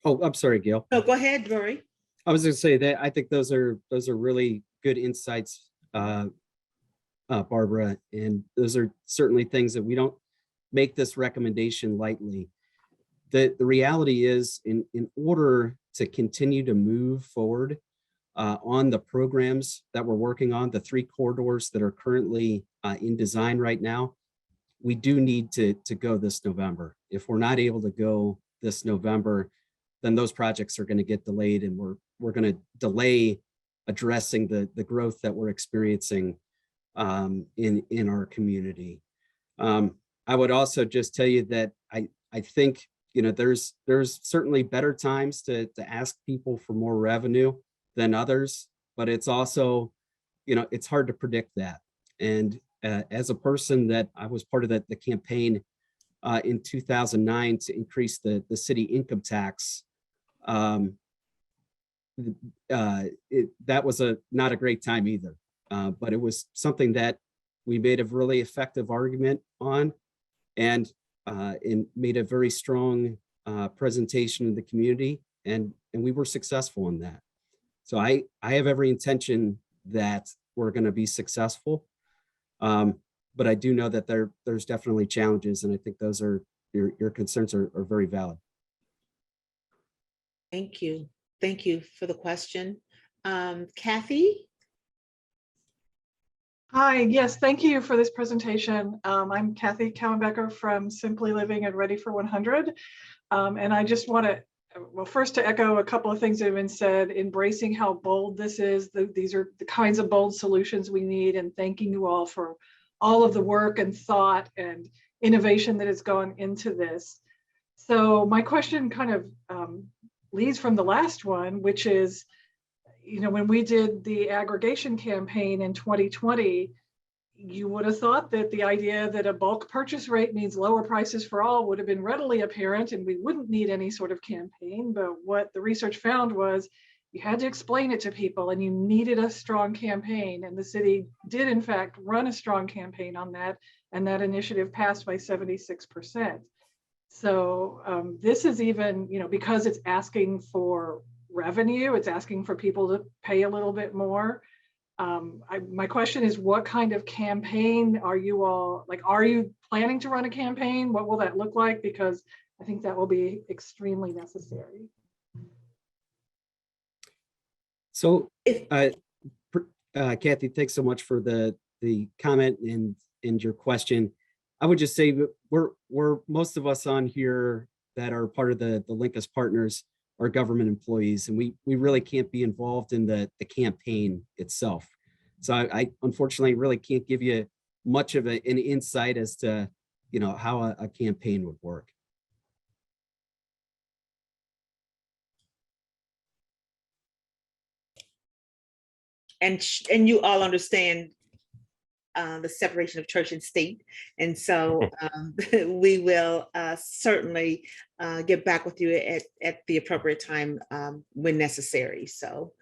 oh, I'm sorry, Gail. No, go ahead, Rory. I was going to say that I think those are really good insights, Barbara, and those are certainly things that we don't make this recommendation lightly. The reality is, in order to continue to move forward on the programs that we're working on, the 3 corridors that are currently in design right now, we do need to go this November. If we're not able to go this November, then those projects are going to get delayed, and we're going to delay addressing the growth that we're experiencing in our community. I would also just tell you that I think, you know, there's certainly better times to ask people for more revenue than others, but it's also, you know, it's hard to predict that. And as a person that I was part of the campaign in 2009 to increase the city income tax, that was not a great time either, but it was something that we made a really effective argument on, and made a very strong presentation in the community, and we were successful in that. So I have every intention that we're going to be successful, but I do know that there's definitely challenges, and I think those are your concerns are very valid. Thank you. Thank you for the question. Kathy? Hi, yes, thank you for this presentation. I'm Kathy Cowenbecker from Simply Living and Ready for 100. And I just want to, well, first to echo a couple of things that have been said, embracing how bold this is. These are the kinds of bold solutions we need, and thanking you all for all of the work and thought and innovation that has gone into this. So my question kind of leads from the last one, which is, you know, when we did the aggregation campaign in 2020, you would have thought that the idea that a bulk purchase rate means lower prices for all would have been readily apparent and we wouldn't need any sort of campaign. But what the research found was you had to explain it to people and you needed a strong campaign. And the city did, in fact, run a strong campaign on that. And that initiative passed by 76%. So this is even, because it's asking for revenue, it's asking for people to pay a little bit more. My question is, what kind of campaign are you all, are you planning to run a campaign? What will that look like? Because I think that will be extremely necessary. So, Kathy, thanks so much for the comment and your question. I would just say we're most of us on here that are part of the LinkUS partners are government employees, and we really can't be involved in the campaign itself. So I unfortunately really can't give you much of an insight as to how a campaign would work. And you all understand the separation of church and state. And so we will certainly get back with you at the appropriate time when necessary. So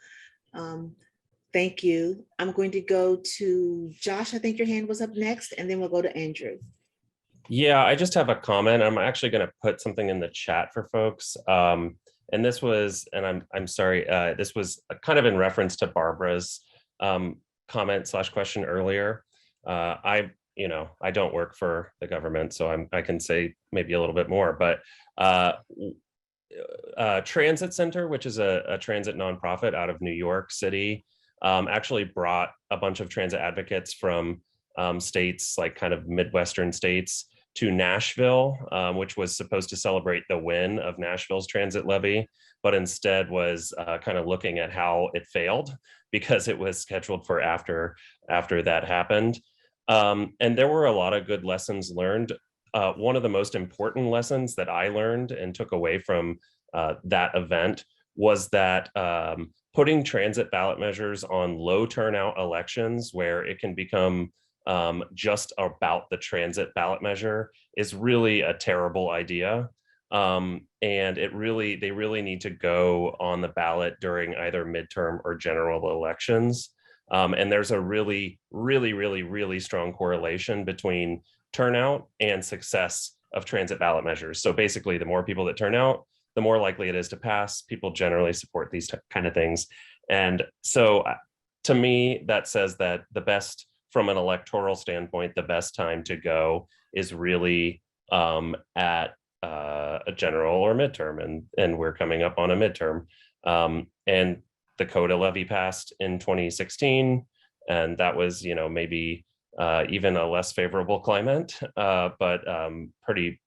thank you. I'm going to go to Josh. I think your hand was up next, and then we'll go to Andrew. Yeah, I just have a comment. I'm actually going to put something in the chat for folks. And this was, and I'm sorry, this was kind of in reference to Barbara's comment / question earlier. I don't work for the government, so I can say maybe a little bit more, but Transit Center, which is a transit nonprofit out of New York City, actually brought a bunch of transit advocates from states, like kind of Midwestern states, to Nashville, which was supposed to celebrate the win of Nashville's transit levy, but instead was kind of looking at how it failed because it was scheduled for after that happened. And there were a lot of good lessons learned. One of the most important lessons that I learned and took away from that event was that putting transit ballot measures on low turnout elections where it can become just about the transit ballot measure is really a terrible idea. And they really need to go on the ballot during either midterm or general elections. And there's a really strong correlation between turnout and success of transit ballot measures. So basically, the more people that turn out, the more likely it is to pass. People generally support these kind of things. And so to me, that says that the best, from an electoral standpoint, the best time to go is really at a general or midterm, and we're coming up on a midterm. And the CODA levy passed in 2016, and that was, maybe even a less favorable climate, but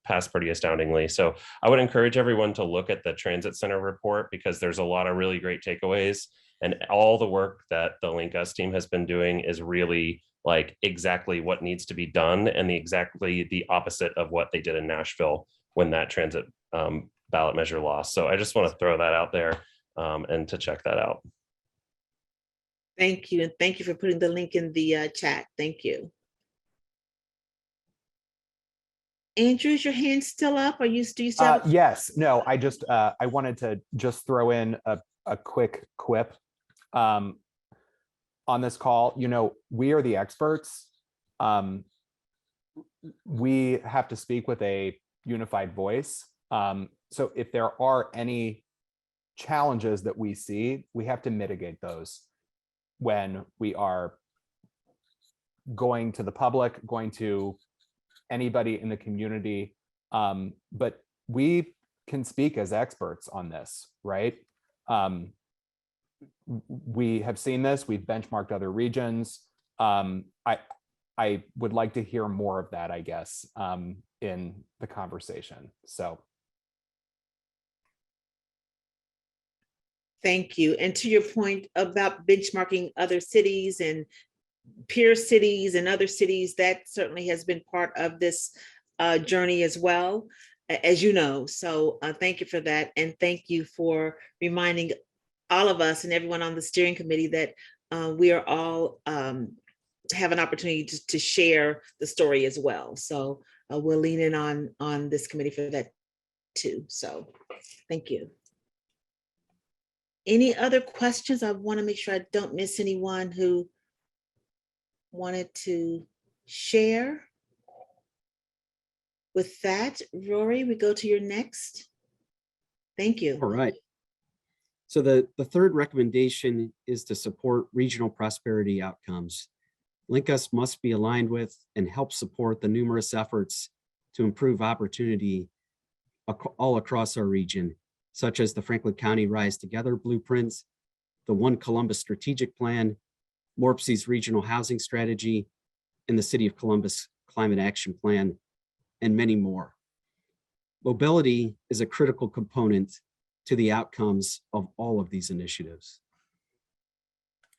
passed pretty astoundingly. So I would encourage everyone to look at the Transit Center report, because there's a lot of really great takeaways, and all the work that the LinkUS team has been doing is really like exactly what needs to be done, and exactly the opposite of what they did in Nashville when that transit ballot measure lost. So I just want to throw that out there and to check that out. Thank you. And thank you for putting the link in the chat. Thank you. Andrew, is your hand still up? Are you still? Yes. No, I just I wanted to just throw in a quick quip on this call. We are the experts. We have to speak with a unified voice. So if there are any challenges that we see, we have to mitigate those when we are going to the public, going to anybody in the community. But we can speak as experts on this, right? We have seen this, we've benchmarked other regions. I would like to hear more of that, I guess, in the conversation. So. Thank you. And to your point about benchmarking other cities and peer cities and other cities, that certainly has been part of this journey as well, as you know. So thank you for that. And thank you for reminding all of us and everyone on the steering committee that we are all have an opportunity to share the story as well. So we'll lean in on this committee for that too. So thank you. Any other questions? I want to make sure I don't miss anyone who wanted to share. With that, Rory, we go to your next. Thank you. All right. So the third recommendation is to support regional prosperity outcomes. LinkUS must be aligned with and help support the numerous efforts to improve opportunity all across our region, such as the Franklin County Rise Together blueprints, the One Columbus Strategic Plan, MORPC's Regional Housing Strategy, and the City of Columbus Climate Action Plan, and many more. Mobility is a critical component to the outcomes of all of these initiatives.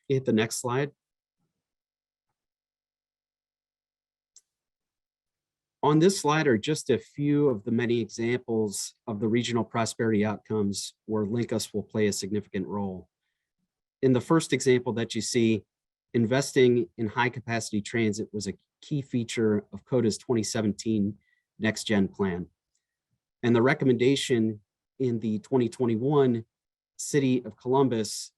Hit the next slide. On this slide are just a few of the many examples of the regional prosperity outcomes where LinkUS will play a significant role. In the first example that you see, investing in high capacity transit was a key feature of CODA's 2017 Next Gen Plan. And the recommendation in the 2021 City of Columbus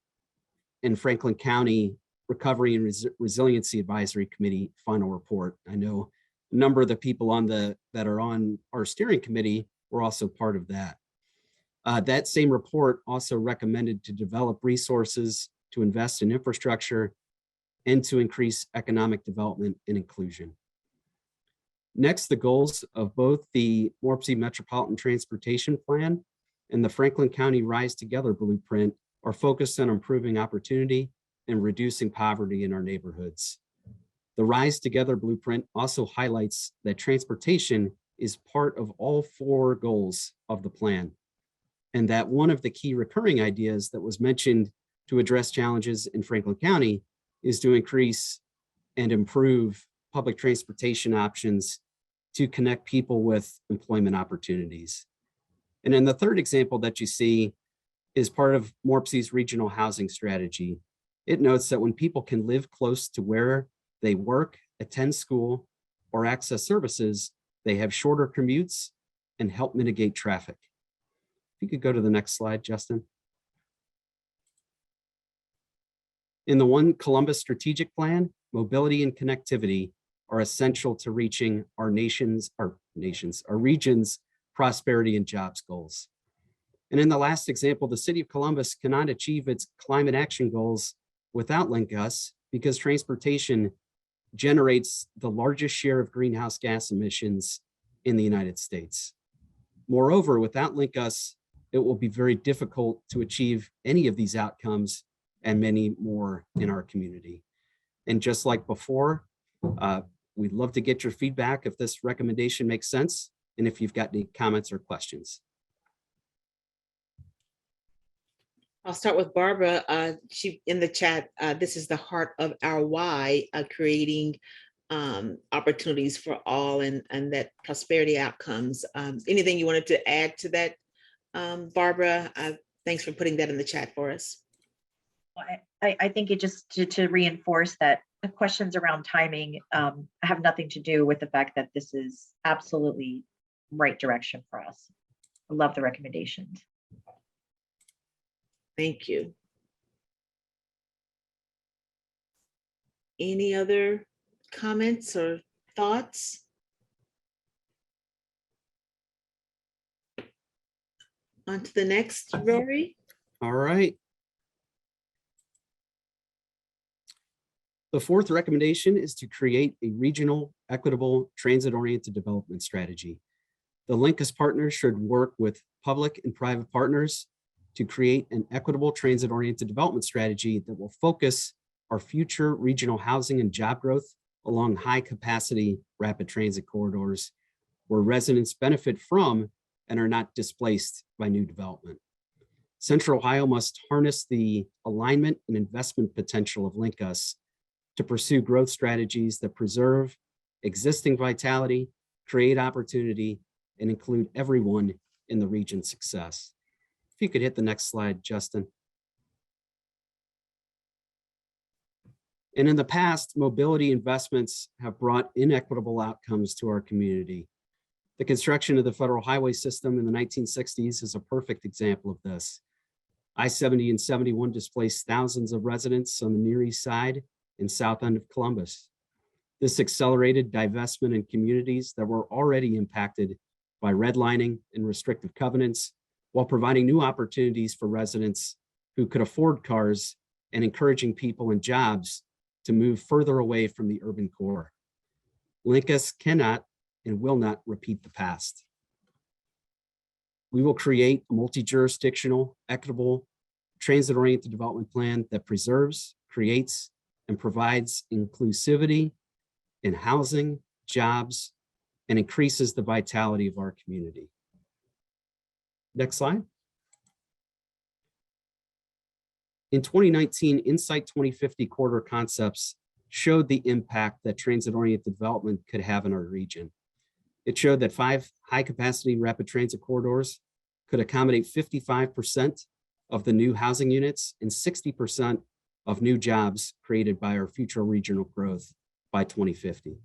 and Franklin County Recovery and Resiliency Advisory Committee final report. I know a number of the people that are on our steering committee were also part of that. That same report also recommended to develop resources to invest in infrastructure and to increase economic development and inclusion. Next, the goals of both the MORPC Metropolitan Transportation Plan and the Franklin County Rise Together blueprint are focused on improving opportunity and reducing poverty in our neighborhoods. The Rise Together blueprint also highlights that transportation is part of all 4 goals of the plan, and that one of the key recurring ideas that was mentioned to address challenges in Franklin County is to increase and improve public transportation options to connect people with employment opportunities. And then the third example that you see is part of MORPC's regional housing strategy. It notes that when people can live close to where they work, attend school, or access services, they have shorter commutes and help mitigate traffic. If you could go to the next slide, Justin. In the One Columbus Strategic Plan, mobility and connectivity are essential to reaching our region's prosperity and jobs goals. And in the last example, the City of Columbus cannot achieve its climate action goals without LinkUS because transportation generates the largest share of greenhouse gas emissions in the United States. Moreover, without LinkUS, it will be very difficult to achieve any of these outcomes and many more in our community. And just like before, we'd love to get your feedback if this recommendation makes sense and if you've got any comments or questions. I'll start with Barbara. She in the chat, this is the heart of our why, creating opportunities for all and that prosperity outcomes. Anything you wanted to add to that, Barbara? Thanks for putting that in the chat for us. I think it just to reinforce that the questions around timing have nothing to do with the fact that this is absolutely right direction for us. I love the recommendations. Thank you. Any other comments or thoughts? On to the next, Rory. All right. The fourth recommendation is to create a regional, equitable, transit-oriented development strategy. The LinkUS partners should work with public and private partners to create an equitable transit-oriented development strategy that will focus our future regional housing and job growth along high-capacity rapid transit corridors where residents benefit from and are not displaced by new development. Central Ohio must harness the alignment and investment potential of LinkUS to pursue growth strategies that preserve existing vitality, create opportunity, and include everyone in the region's success. If you could hit the next slide, Justin. And in the past, mobility investments have brought inequitable outcomes to our community. The construction of the federal highway system in the 1960s is a perfect example of this. I-70 and 71 displaced thousands of residents on the Near East Side and south end of Columbus. This accelerated divestment in communities that were already impacted by redlining and restrictive covenants, while providing new opportunities for residents who could afford cars and encouraging people and jobs to move further away from the urban core. LinkUS cannot and will not repeat the past. We will create a multi-jurisdictional, equitable, transit-oriented development plan that preserves, creates, and provides inclusivity in housing, jobs, and increases the vitality of our community. Next slide. In 2019, Insight 2050 Corridor Concepts showed the impact that transit-oriented development could have in our region. It showed that 5 high-capacity rapid transit corridors could accommodate 55% of the new housing units and 60% of new jobs created by our future regional growth by 2050.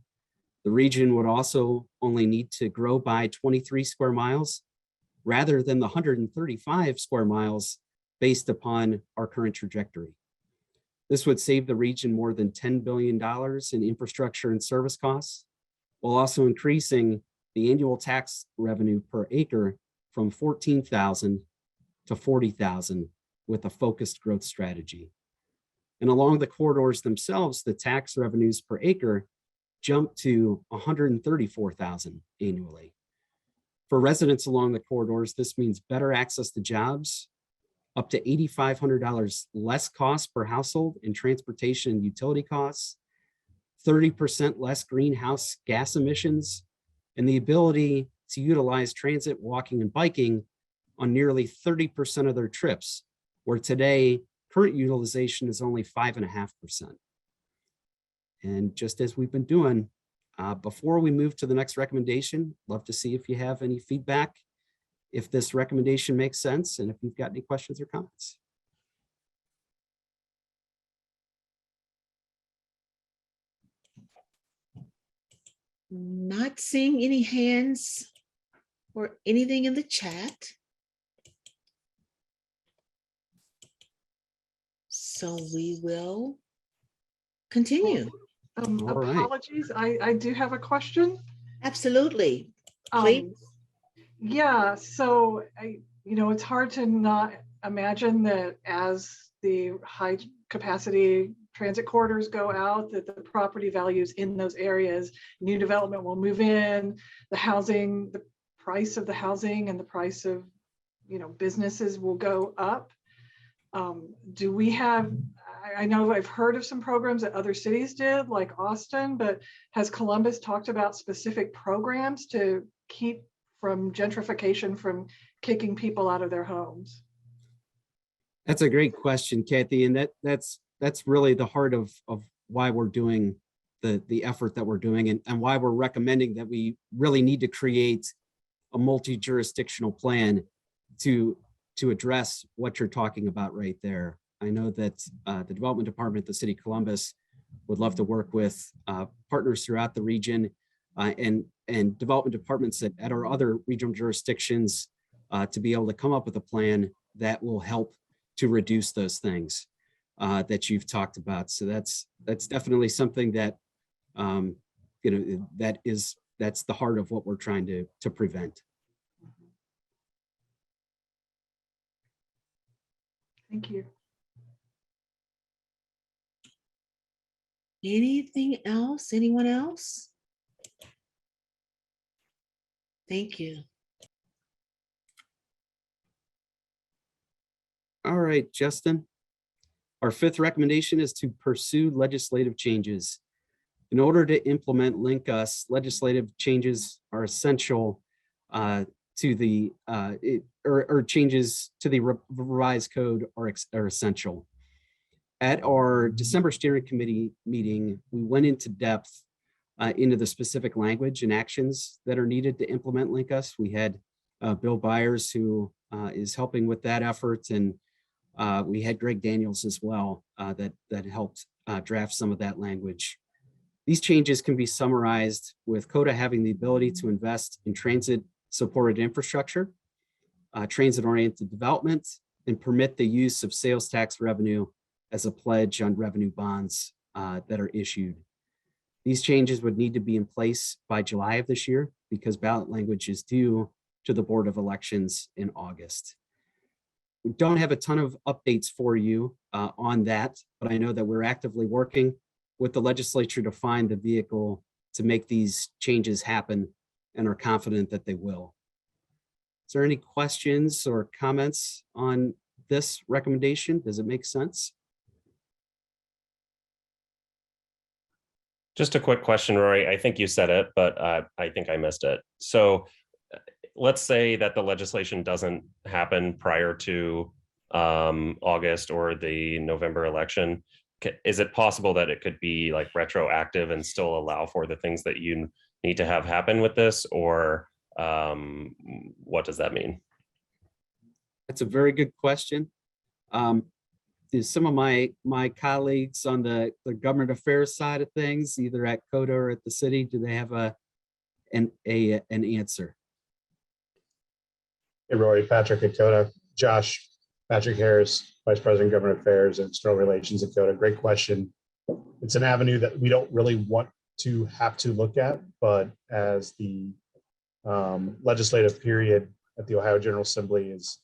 The region would also only need to grow by 23 square miles rather than the 135 square miles based upon our current trajectory. This would save the region more than $10 billion in infrastructure and service costs, while also increasing the annual tax revenue per acre from $14,000 to $40,000 with a focused growth strategy. And along the corridors themselves, the tax revenues per acre jumped to $134,000 annually. For residents along the corridors, this means better access to jobs, up to $8,500 less cost per household in transportation and utility costs, 30% less greenhouse gas emissions, and the ability to utilize transit, walking, and biking on nearly 30% of their trips, where today, current utilization is only 5.5%. And just as we've been doing, before we move to the next recommendation, love to see if you have any feedback, if this recommendation makes sense, and if you've got any questions or comments. Not seeing any hands or anything in the chat. So we will continue. Apologies, I do have a question. Absolutely. Please. Yeah, so it's hard to not imagine that as the high capacity transit corridors go out, that the property values in those areas, new development will move in, the housing, the price of the housing and the price of businesses will go up. Do we have, I know I've heard of some programs that other cities did, like Austin, but has Columbus talked about specific programs to keep from gentrification, from kicking people out of their homes? That's a great question, Kathy, and that's really the heart of why we're doing the effort that we're doing, and why we're recommending that we really need to create a multi-jurisdictional plan to address what you're talking about right there. I know that the Development Department, the City of Columbus, would love to work with partners throughout the region and development departments at our other regional jurisdictions to be able to come up with a plan that will help to reduce those things that you've talked about. So that's definitely something that that's the heart of what we're trying to prevent. Thank you. Anything else? Anyone else? Thank you. All right, Justin. Our 5th recommendation is to pursue legislative changes. In order to implement LinkUS, legislative changes are essential to the changes to the revised code are essential. At our December steering committee meeting, we went into depth into the specific language and actions that are needed to implement LinkUS. We had Bill Byers, who is helping with that effort, and we had Greg Daniels as well that helped draft some of that language. These changes can be summarized with CODA having the ability to invest in transit-supported infrastructure, transit-oriented development, and permit the use of sales tax revenue as a pledge on revenue bonds that are issued. These changes would need to be in place by July of this year because ballot language is due to the Board of Elections in August. We don't have a ton of updates for you on that, but I know that we're actively working with the legislature to find the vehicle to make these changes happen and are confident that they will. Is there any questions or comments on this recommendation? Does it make sense? Just a quick question, Rory. I think you said it, but I think I missed it. So let's say that the legislation doesn't happen prior to August or the November election. Is it possible that it could be like retroactive and still allow for the things that you need to have happen with this, or what does that mean? That's a very good question. Some of my colleagues on the government affairs side of things, either at CODA or at the city, do they have an answer? Hey, Rory, Patrick at CODA. Josh, Patrick Harris, Vice President, Government Affairs and External Relations at CODA. Great question. It's an avenue that we don't really want to have to look at, but as the legislative period at the Ohio General Assembly is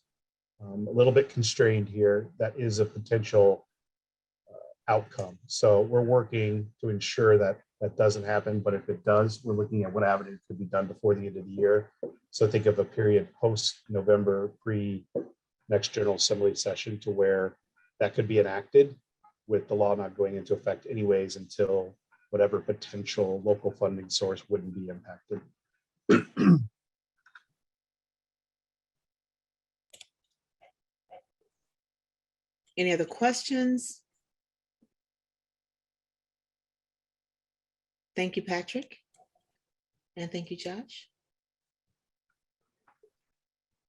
a little bit constrained here, that is a potential outcome. So we're working to ensure that that doesn't happen, but if it does, we're looking at what avenue could be done before the end of the year. So think of a period post-November, pre-next General Assembly session, to where that could be enacted with the law not going into effect anyways until whatever potential local funding source wouldn't be impacted. Any other questions? Thank you, Patrick. And thank you, Josh.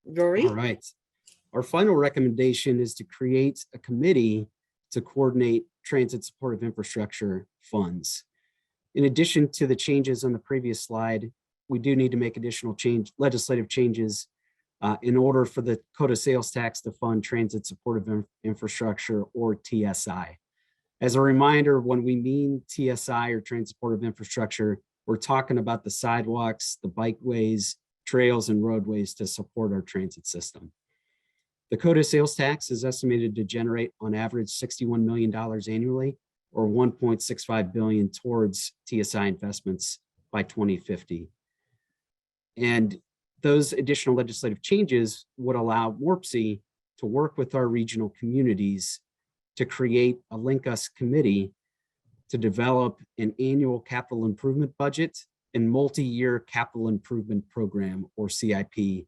Rory? All right. Our final recommendation is to create a committee to coordinate transit supportive infrastructure funds. In addition to the changes on the previous slide, we do need to make additional legislative changes in order for the CODA sales tax to fund transit supportive infrastructure, or TSI. As a reminder, when we mean TSI or transit supportive infrastructure, we're talking about the sidewalks, the bikeways, trails, and roadways to support our transit system. The CODA sales tax is estimated to generate on average $61 million annually, or $1.65 billion towards TSI investments by 2050. And those additional legislative changes would allow MORPC to work with our regional communities to create a LinkUS committee to develop an annual capital improvement budget and multi-year capital improvement program, or CIP,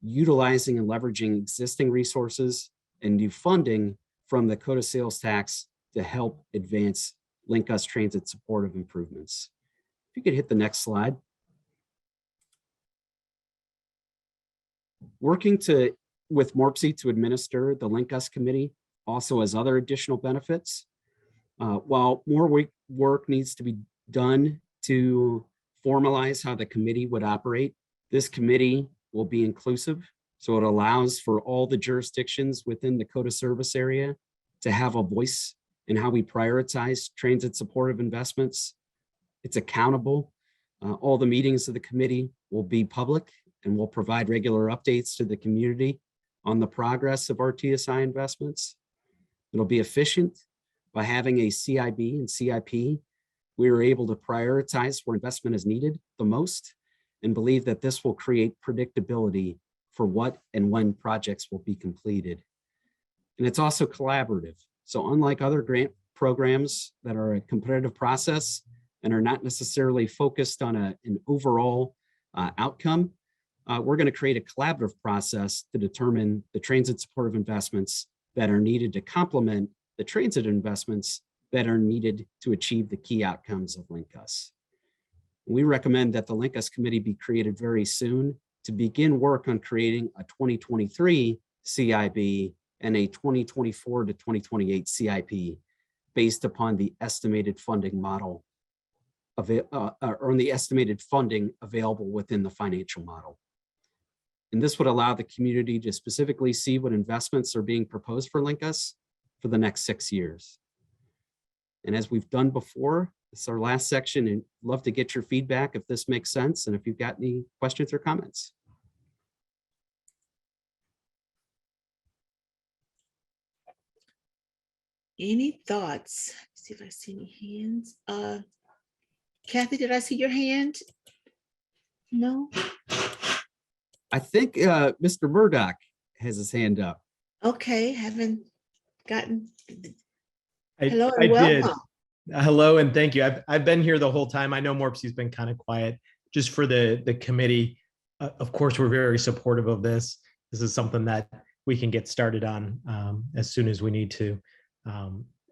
utilizing and leveraging existing resources and new funding from the CODA sales tax to help advance LinkUS transit supportive improvements. If you could hit the next slide. Working with MORPC to administer the LinkUS committee also has other additional benefits. While more work needs to be done to formalize how the committee would operate, this committee will be inclusive. So it allows for all the jurisdictions within the CODA service area to have a voice in how we prioritize transit supportive investments. It's accountable. All the meetings of the committee will be public and will provide regular updates to the community on the progress of our TSI investments. It'll be efficient. By having a CIB and CIP, we are able to prioritize where investment is needed the most and believe that this will create predictability for what and when projects will be completed. And it's also collaborative. So unlike other grant programs that are a competitive process and are not necessarily focused on an overall outcome, we're going to create a collaborative process to determine the transit supportive investments that are needed to complement the transit investments that are needed to achieve the key outcomes of LinkUS. We recommend that the LinkUS committee be created very soon to begin work on creating a 2023 CIB and a 2024 to 2028 CIP based upon the estimated funding model or on the estimated funding available within the financial model. And this would allow the community to specifically see what investments are being proposed for LinkUS for the next 6 years. And as we've done before, it's our last section, and love to get your feedback if this makes sense and if you've got any questions or comments. Any thoughts? See if I see any hands. Kathy, did I see your hand? No? I think Mr. Murdoch has his hand up. Okay, haven't gotten. I Hello did. and welcome. Hello and thank you. I've been here the whole time. I know Morpsey's been kind of quiet. Just for the committee, of course, we're very supportive of this. This is something that we can get started on as soon as we need to.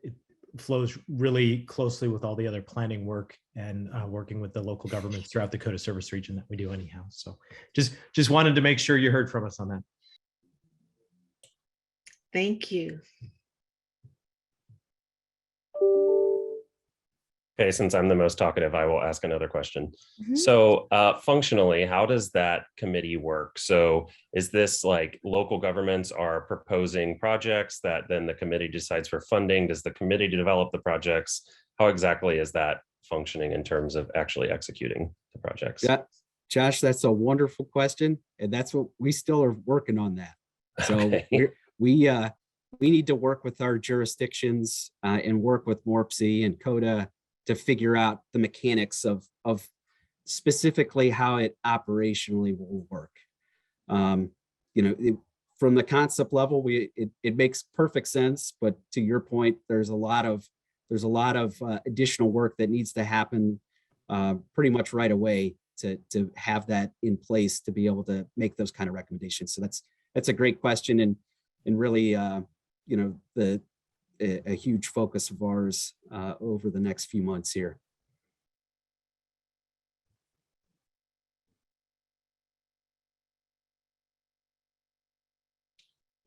It flows really closely with all the other planning work and working with the local governments throughout the Dakota Service Region that we do anyhow. So just wanted to make sure you heard from us on that. Thank you. Okay, since I'm the most talkative, I will ask another question. So functionally, how does that committee work? So is this like local governments are proposing projects that then the committee decides for funding? Does the committee develop the projects? How exactly is that functioning in terms of actually executing the projects? Yeah, Josh, that's a wonderful question. And that's what we still are working on that. So Okay. we need to work with our jurisdictions and work with Morpsey and CODA to figure out the mechanics of specifically how it operationally will work. From the concept level, it makes perfect sense, but to your point, there's a lot of additional work that needs to happen pretty much right away to have that in place to be able to make those kind of recommendations. So that's a great question, and really a huge focus of ours over the next few months here.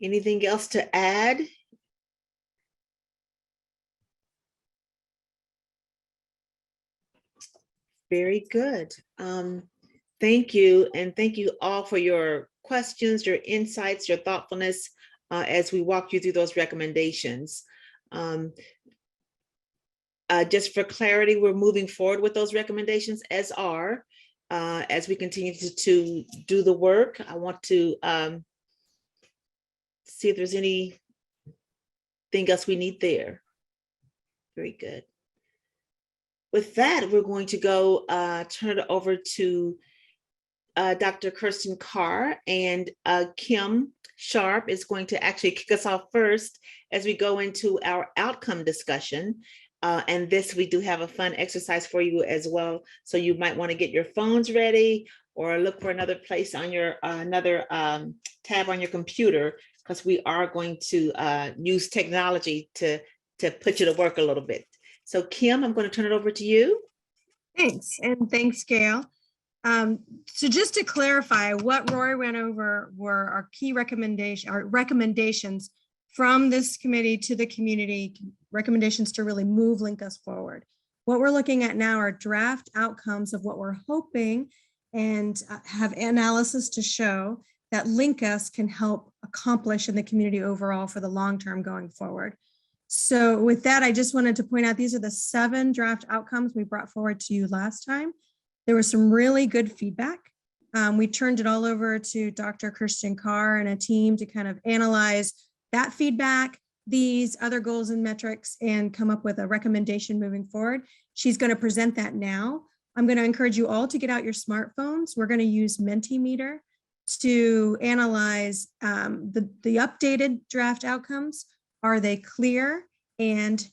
Anything else to add? Very good. Thank you. And thank you all for your questions, your insights, your thoughtfulness as we walk you through those recommendations. Just for clarity, we're moving forward with those recommendations as we continue to do the work. I want to see if there's anything else we need there. Very good. With that, we're going to go turn it over to Dr. Kirsten Carr, and Kim Sharp is going to actually kick us off first as we go into our outcome discussion. And this, we do have a fun exercise for you as well. So you might want to get your phones ready or look for another place on your another tab on your computer, because we are going to use technology to put you to work a little bit. So Kim, I'm going to turn it over to you. Thanks, and thanks, Gail. So just to clarify, what Rory went over were our key recommendations from this committee to the community, recommendations to really move LinkUS forward. What we're looking at now are draft outcomes of what we're hoping and have analysis to show that LinkUS can help accomplish in the community overall for the long term going forward. So with that, I just wanted to point out, these are the 7 draft outcomes we brought forward to you last time. There was some really good feedback. We turned it all over to Dr. Kirsten Carr and a team to kind of analyze that feedback, these other goals and metrics, and come up with a recommendation moving forward. She's going to present that now. I'm going to encourage you all to get out your smartphones. We're going to use Mentimeter to analyze the updated draft outcomes. Are they clear, and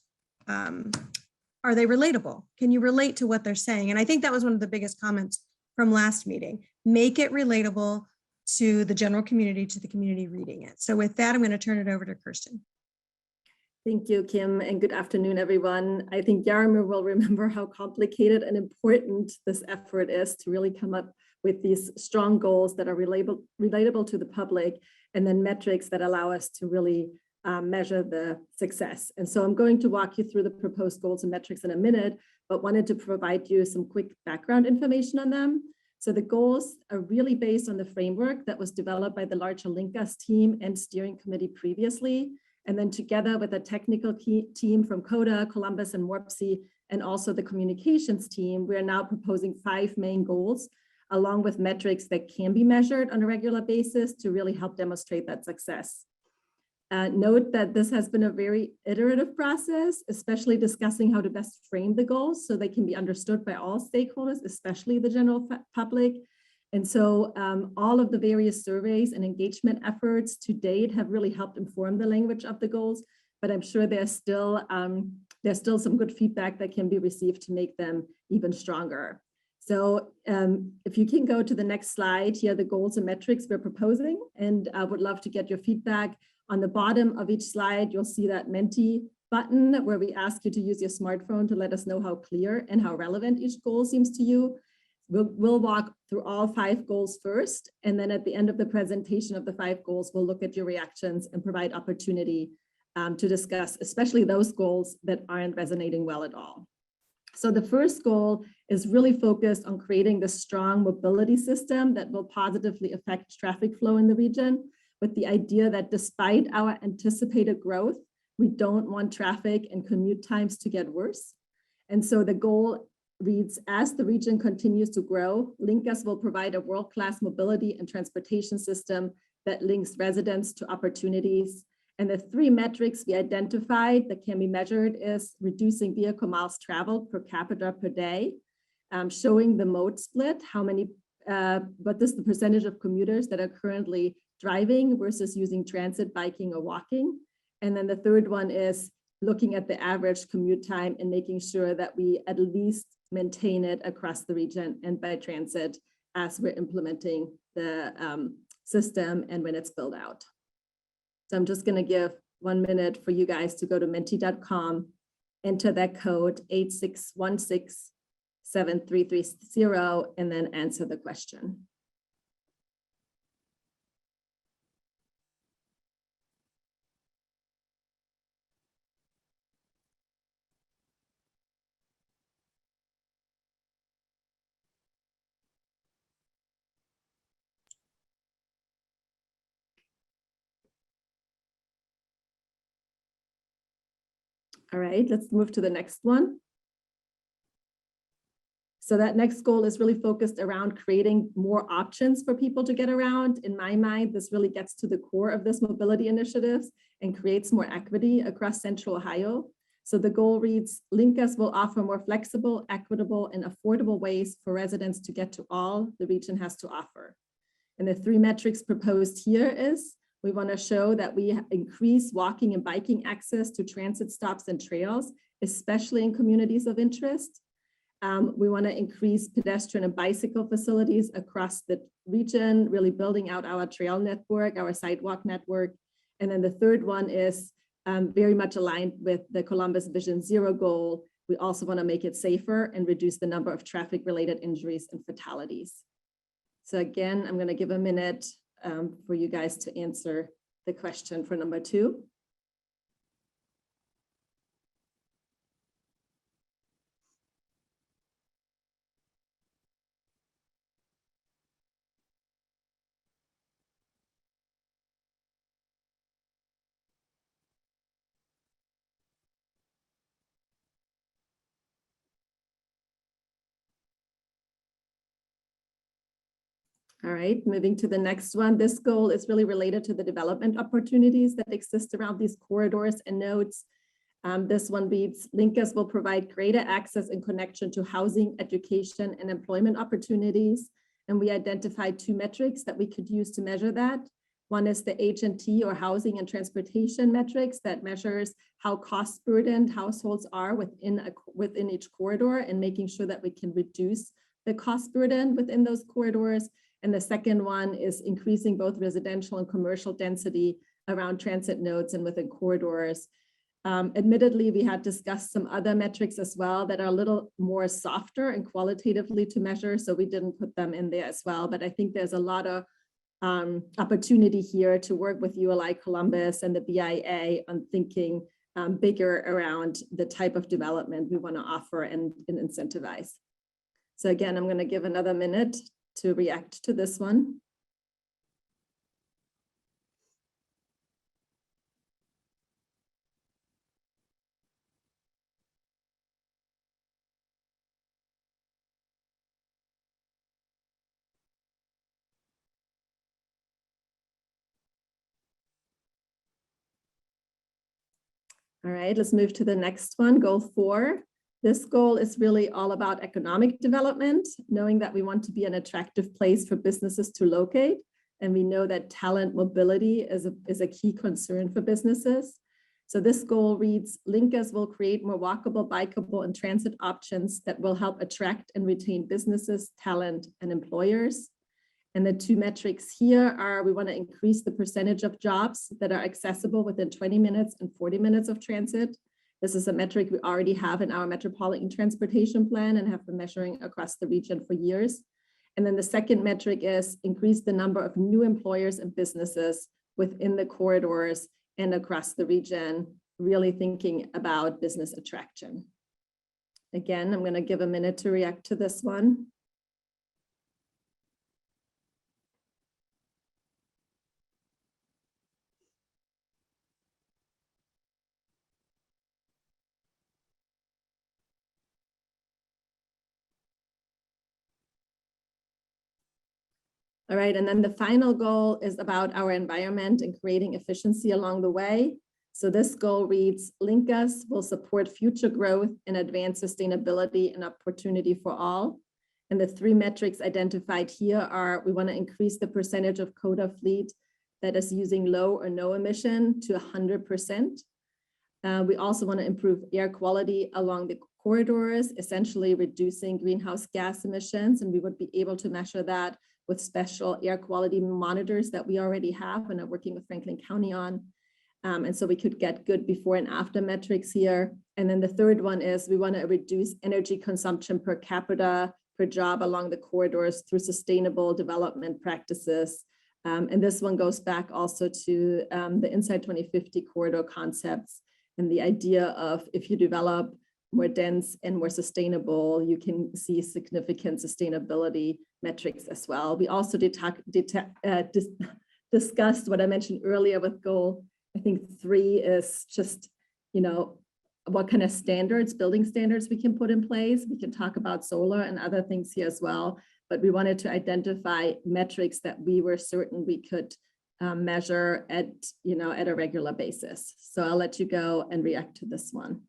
are they relatable? Can you relate to what they're saying? And I think that was one of the biggest comments from last meeting. Make it relatable to the general community, to the community reading it. So with that, I'm going to turn it over to Kirsten. Thank you, Kim, and good afternoon, everyone. I think Yarmir will remember how complicated and important this effort is to really come up with these strong goals that are relatable to the public, and then metrics that allow us to really measure the success. And so I'm going to walk you through the proposed goals and metrics in a minute, but wanted to provide you some quick background information on them. So the goals are really based on the framework that was developed by the larger LinkUS team and steering committee previously. And then together with a technical team from CODA, Columbus, and WARPC, and also the communications team, we are now proposing 5 main goals, along with metrics that can be measured on a regular basis to really help demonstrate that success. Note that this has been a very iterative process, especially discussing how to best frame the goals so they can be understood by all stakeholders, especially the general public. And so all of the various surveys and engagement efforts to date have really helped inform the language of the goals, but I'm sure there's still some good feedback that can be received to make them even stronger. So if you can go to the next slide, here are the goals and metrics we're proposing, and I would love to get your feedback. On the bottom of each slide, you'll see that Menti button where we ask you to use your smartphone to let us know how clear and how relevant each goal seems to you. We'll walk through all 5 goals first, and then at the end of the presentation of the 5 goals, we'll look at your reactions and provide opportunity to discuss, especially those goals that aren't resonating well at all. So the first goal is really focused on creating the strong mobility system that will positively affect traffic flow in the region, with the idea that despite our anticipated growth, we don't want traffic and commute times to get worse. And so the goal reads, as the region continues to grow, LinkUS will provide a world-class mobility and transportation system that links residents to opportunities. And the 3 metrics we identified that can be measured is reducing vehicle miles traveled per capita per day, showing the mode split, what is the percentage of commuters that are currently driving versus using transit, biking, or walking. And then the third one is looking at the average commute time and making sure that we at least maintain it across the region and by transit as we're implementing the system and when it's built out. So I'm just going to give 1 minute for you guys to go to menti.com, enter that code 86167330, and then answer the question. All right, let's move to the next one. So that next goal is really focused around creating more options for people to get around. In my mind, this really gets to the core of this mobility initiatives and creates more equity across Central Ohio. So the goal reads, LinkUS will offer more flexible, equitable, and affordable ways for residents to get to all the region has to offer. And the 3 metrics proposed here is, we want to show that we increase walking and biking access to transit stops and trails, especially in communities of interest. We want to increase pedestrian and bicycle facilities across the region, really building out our trail network, our sidewalk network. And then the third one is very much aligned with the Columbus Vision Zero goal. We also want to make it safer and reduce the number of traffic-related injuries and fatalities. So again, I'm going to give a minute for you guys to answer the question for number 2. All right, moving to the next one. This goal is really related to the development opportunities that exist around these corridors and nodes. This one reads, LinkUS will provide greater access and connection to housing, education, and employment opportunities. And we identified 2 metrics that we could use to measure that. One is the H&T, or housing and transportation metrics, that measures how cost burdened households are within each corridor and making sure that we can reduce the cost burden within those corridors. And the second one is increasing both residential and commercial density around transit nodes and within corridors. Admittedly, we had discussed some other metrics as well that are a little more softer and qualitatively to measure, so we didn't put them in there as well. But I think there's a lot of opportunity here to work with ULI Columbus and the BIA on thinking bigger around the type of development we want to offer and incentivize. So again, I'm going to give another minute to react to this one. All right, let's move to the next one, goal 4. This goal is really all about economic development, knowing that we want to be an attractive place for businesses to locate. And we know that talent mobility is a key concern for businesses. So this goal reads, LinkUS will create more walkable, bikeable, and transit options that will help attract and retain businesses, talent, and employers. And the 2 metrics here are, we want to increase the percentage of jobs that are accessible within 20 minutes and 40 minutes of transit. This is a metric we already have in our metropolitan transportation plan and have been measuring across the region for years. And then the second metric is increase the number of new employers and businesses within the corridors and across the region, really thinking about business attraction. Again, I'm going to give a minute to react to this one. All right, and then the final goal is about our environment and creating efficiency along the way. So this goal reads, LinkUS will support future growth and advance sustainability and opportunity for all. And the 3 metrics identified here are, we want to increase the percentage of CODA fleet that is using low or no emission to 100%. We also want to improve air quality along the corridors, essentially reducing greenhouse gas emissions, and we would be able to measure that with special air quality monitors that we already have and are working with Franklin County on. And so we could get good before and after metrics here. And then the third one is we want to reduce energy consumption per capita per job along the corridors through sustainable development practices. And this one goes back also to the Inside 2050 corridor concepts and the idea of if you develop more dense and more sustainable, you can see significant sustainability metrics as well. We also discussed what I mentioned earlier with goal, I think 3 is just, what kind of standards, building standards we can put in place. We can talk about solar and other things here as well, but we wanted to identify metrics that we were certain we could measure at a regular basis. So I'll let you go and react to this one.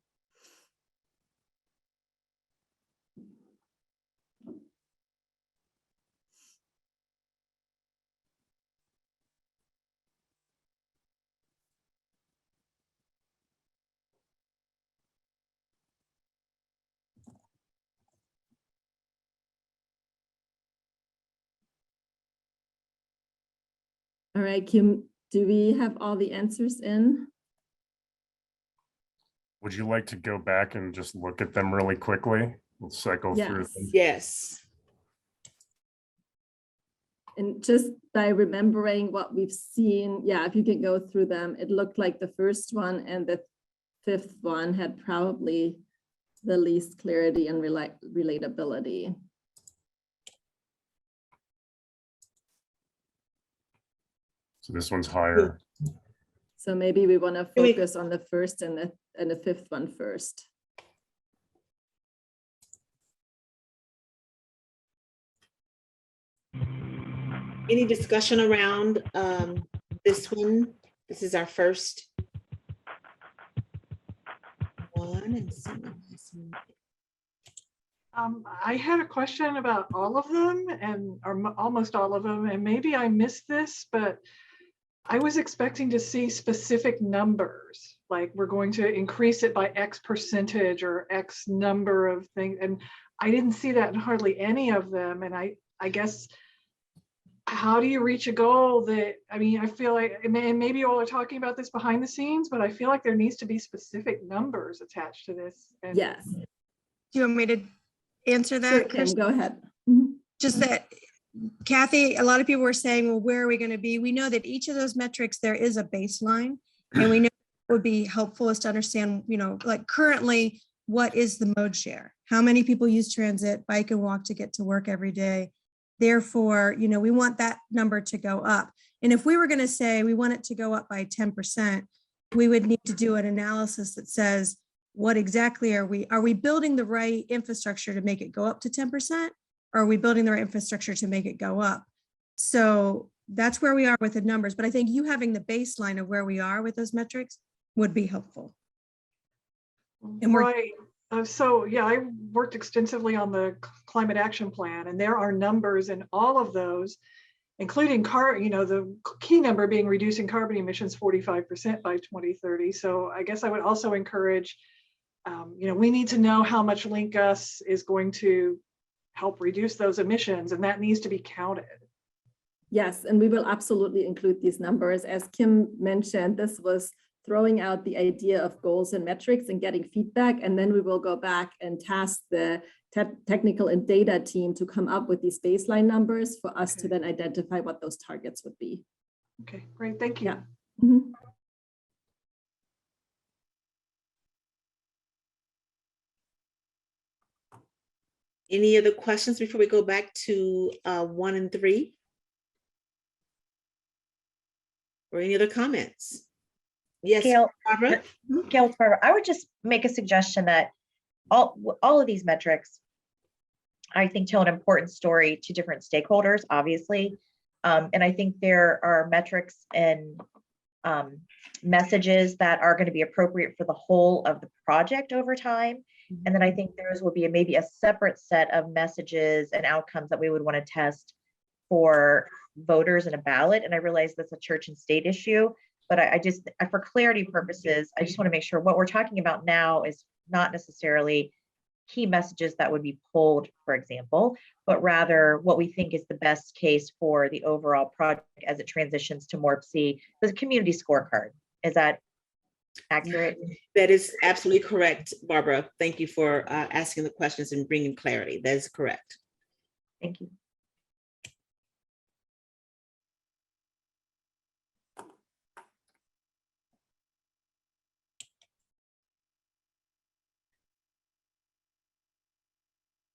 All right, Kim, do we have all the answers in? Would you like to go back and just look at them really quickly? We'll cycle through them. Yes. And just by remembering what we've seen, yeah, if you can go through them, it looked like the first one and the 5th one had probably the least clarity and relatability. So this one's higher. So maybe we want to focus on the 1st and the 5th one first. Any discussion around this one? This is our first one. And I had a question about all of them or almost all of them, and maybe I missed this, but I was expecting to see specific numbers, like we're going to increase it by X percentage or X number of things. And I didn't see that in hardly any of them. And I guess, how do you reach a goal that, I feel like, and maybe you all are talking about this behind the scenes, but I feel like there needs to be specific numbers attached to this. And yes. Do you want me to answer that? Sure, Kim, go ahead. Just that Kathy, a lot of people were saying, well, where are we going to be? We know that each of those metrics, there is a baseline. And we know what would be helpful is to understand, like currently, what is the mode share? How many people use transit, bike and walk to get to work every day? Therefore, we want that number to go up. And if we were going to say we want it to go up by 10%, we would need to do an analysis that says, what exactly are we building the right infrastructure to make it go up to 10%? Or are we building the right infrastructure to make it go up? So that's where we are with the numbers. But I think you having the baseline of where we are with those metrics would be helpful. And right. So yeah, I worked extensively on the climate action plan, and there are numbers in all of those, including the key number being reducing carbon emissions 45% by 2030. So I guess I would also encourage, we need to know how much LinkUS is going to help reduce those emissions, and that needs to be counted. Yes, and we will absolutely include these numbers. As Kim mentioned, this was throwing out the idea of goals and metrics and getting feedback, and then we will go back and task the technical and data team to come up with these baseline numbers for us to then identify what those targets would be. Okay, great, thank you. Yeah. Mm-hmm. Any other questions before we go back to 1 and 3? Or any other comments? Yes, Gail, Barbara? Gail, Barbara, I would just make a suggestion that all of these metrics, I think, tell an important story to different stakeholders, obviously. And I think there are metrics and messages that are going to be appropriate for the whole of the project over time. And then I think those will be maybe a separate set of messages and outcomes that we would want to test for voters in a ballot. And I realize that's a church and state issue, but I just, for clarity purposes, I just want to make sure what we're talking about now is not necessarily key messages that would be pulled, for example, but rather what we think is the best case for the overall project as it transitions to MORPC, the community scorecard. Is that accurate? That is absolutely correct, Barbara. Thank you for asking the questions and bringing clarity. That is correct. Thank you.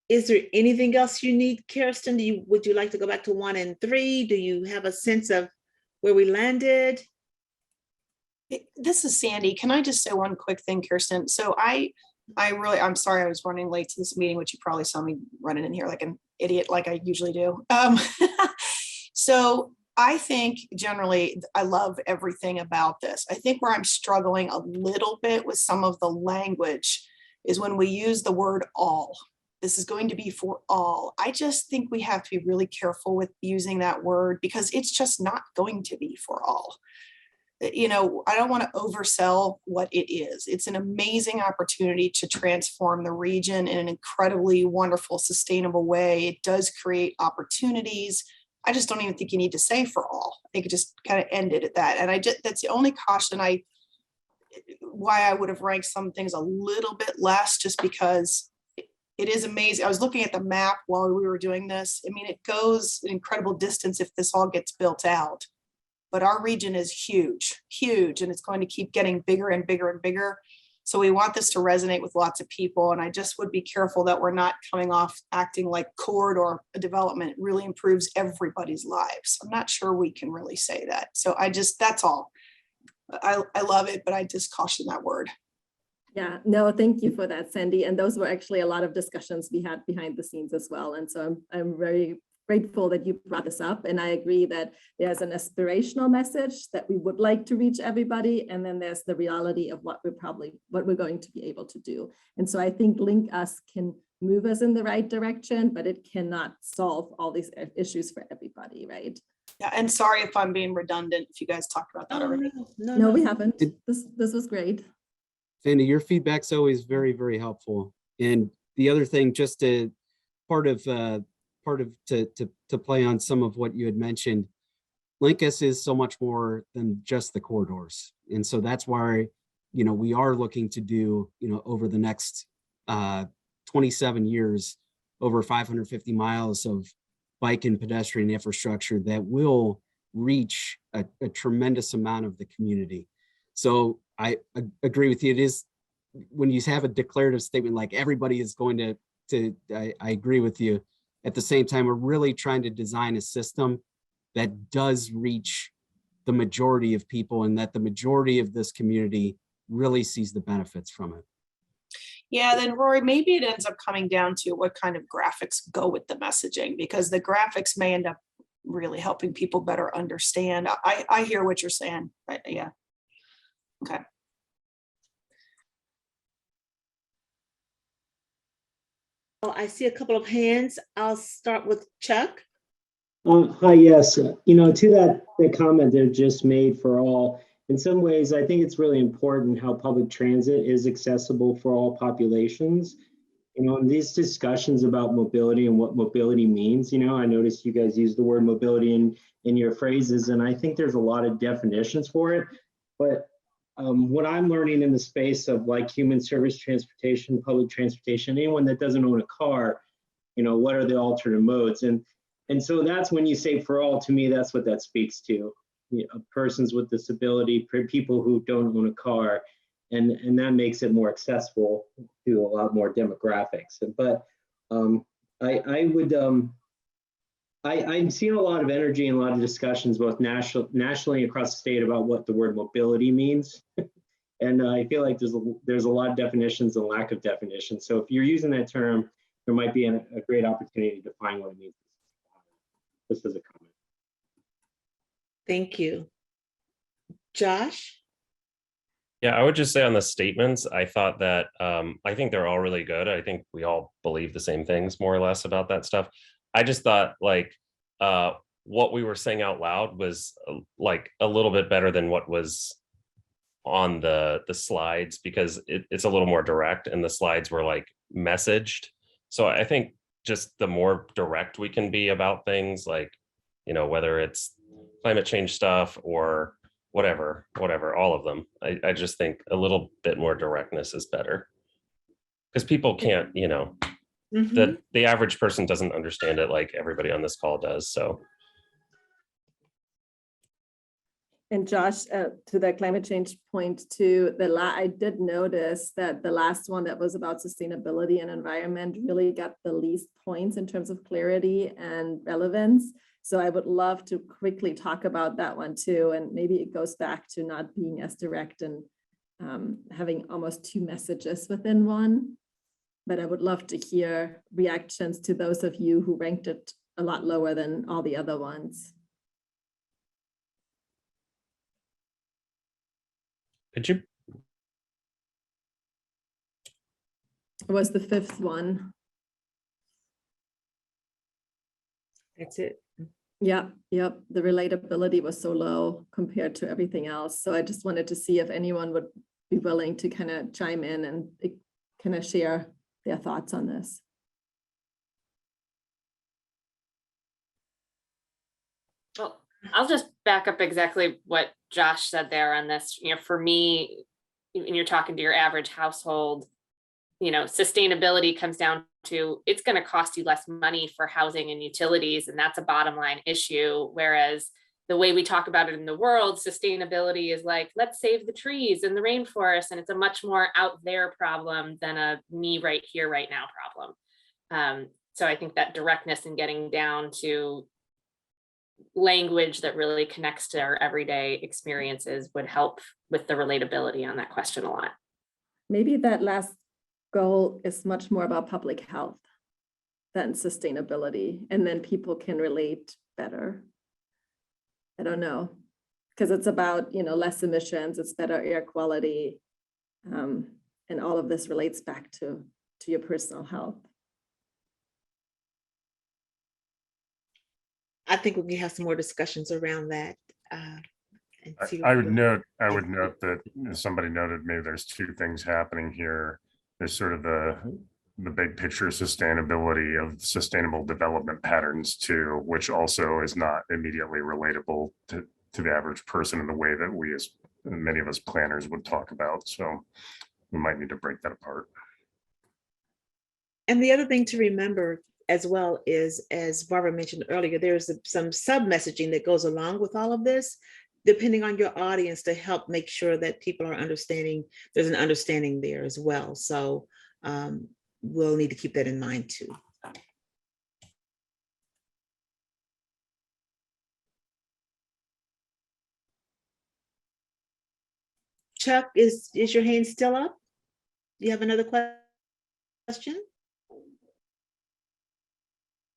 Is there anything else you need, Kirsten? Would you like to go back to 1 and 3? Do you have a sense of where we landed? This is Sandy. Can I just say one quick thing, Kirsten? So I'm sorry I was running late to this meeting, which you probably saw me running in here like an idiot, like I usually do. So I think generally, I love everything about this. I think where I'm struggling a little bit with some of the language is when we use the word all. This is going to be for all. I just think we have to be really careful with using that word because it's just not going to be for all. I don't want to oversell what it is. It's an amazing opportunity to transform the region in an incredibly wonderful, sustainable way. It does create opportunities. I just don't even think you need to say for all. I think it just kind of ended at that. And that's the only caution why I would have ranked some things a little bit less, just because it is amazing. I was looking at the map while we were doing this. I mean, it goes an incredible distance if this all gets built out. But our region is huge, and it's going to keep getting bigger and bigger and bigger. So we want this to resonate with lots of people. And I just would be careful that we're not coming off acting like corridor development. It really improves everybody's lives. I'm not sure we can really say that. So that's all. I love it, but I just caution that word. Yeah, no, thank you for that, Sandy. And those were actually a lot of discussions we had behind the scenes as well. And so I'm very grateful that you brought this up. And I agree that there's an aspirational message that we would like to reach everybody. And then there's the reality of what we're going to be able to do. And so I think LinkUS can move us in the right direction, but it cannot solve all these issues for everybody, right? Yeah, and sorry if I'm being redundant, if you guys talked about that already. No, we haven't. This was great. Sandy, your feedback's always very, very helpful. And the other thing, just to play on some of what you had mentioned, LinkUS is so much more than just the corridors. And so that's why, we are looking to do, over the next 27 years, over 550 miles of bike and pedestrian infrastructure that will reach a tremendous amount of the community. So I agree with you. It is, when you have a declarative statement like everybody is going to I agree with you. At the same time, we're really trying to design a system that does reach the majority of people and that the majority of this community really sees the benefits from it. Yeah, then Rory, maybe it ends up coming down to what kind of graphics go with the messaging, because the graphics may end up really helping people better understand. I hear what you're saying. Yeah. Okay. Well, I see a couple of hands. I'll start with Chuck. Hi, yes. You know, to that comment that just made for all, in some ways, I think it's really important how public transit is accessible for all populations. You know, in these discussions about mobility and what mobility means, you know, I noticed you guys use the word mobility in your phrases, and I think there's a lot of definitions for it. But what I'm learning in the space of like human service transportation, public transportation, anyone that doesn't own a car, you know, what are the alternate modes? And so that's when you say for all, to me, that's what that speaks to. You know, persons with disability, people who don't own a car, and that makes it more accessible to a lot more demographics. But I'm seeing a lot of energy and a lot of discussions both nationally across the state about what the word mobility means. And I feel like there's a lot of definitions and lack of definitions. So if you're using that term, there might be a great opportunity to define what it means. Just as a comment. Thank you. Josh? Yeah, I would just say on the statements, I thought that I think they're all really good. I think we all believe the same things more or less about that stuff. I just thought like what we were saying out loud was like a little bit better than what was on the slides, because it's a little more direct and the slides were like messaged. So I think just the more direct we can be about things, like, you know, whether it's climate change stuff or whatever, all of them. I just think a little bit more directness is better, because people can't, you know, the average person doesn't understand it like everybody on this call does. So. And Josh, to that climate change point too, I did notice that the last one that was about sustainability and environment really got the least points in terms of clarity and relevance. So I would love to quickly talk about that one too. And maybe it goes back to not being as direct and having almost two messages within one. But I would love to hear reactions to those of you who ranked it a lot lower than all the other ones. Could you? It was the fifth one. That's it. Yep. The relatability was so low compared to everything else. So I just wanted to see if anyone would be willing to kind of chime in and kind of share their thoughts on this. Well, I'll just back up exactly what Josh said there on this. You know, for me, when you're talking to your average household, you know, sustainability comes down to it's going to cost you less money for housing and utilities, and that's a bottom line issue. Whereas the way we talk about it in the world, sustainability is like, let's save the trees and the rainforest, and it's a much more out there problem than a me right here, right now problem. So I think that directness and getting down to language that really connects to our everyday experiences would help with the relatability on that question a lot. Maybe that last goal is much more about public health than sustainability, and then people can relate better. I don't know, because it's about, you know, less emissions, it's better air quality, and all of this relates back to your personal health. I think we can have some more discussions around that. I would note that somebody noted maybe there's two things happening here. There's sort of the big picture sustainability of sustainable development patterns too, which also is not immediately relatable to the average person in the way that we, as many of us planners, would talk about. So we might need to break that apart. And the other thing to remember as well as Barbara mentioned earlier, there's some sub messaging that goes along with all of this, depending on your audience, to help make sure that people are understanding, there's an understanding there as well. So we'll need to keep that in mind too. Chuck, is your hand still up? Do you have another question?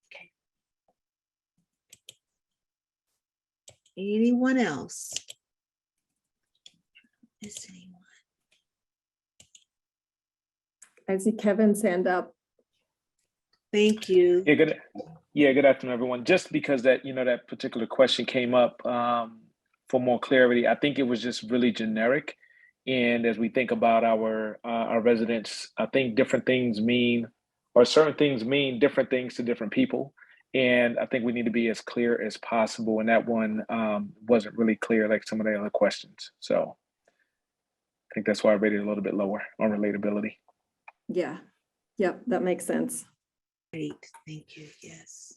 Okay. Anyone else? Is anyone? I see Kevin's hand up. Thank you. Yeah, good afternoon, everyone. Just because that, that particular question came up, for more clarity, I think it was just really generic. And as we think about our residents, I think different things mean, or certain things mean different things to different people. And I think we need to be as clear as possible. And that one wasn't really clear like some of the other questions. So I think that's why I rated it a little bit lower on relatability. Yeah, yep, that makes sense. Great, thank you, yes.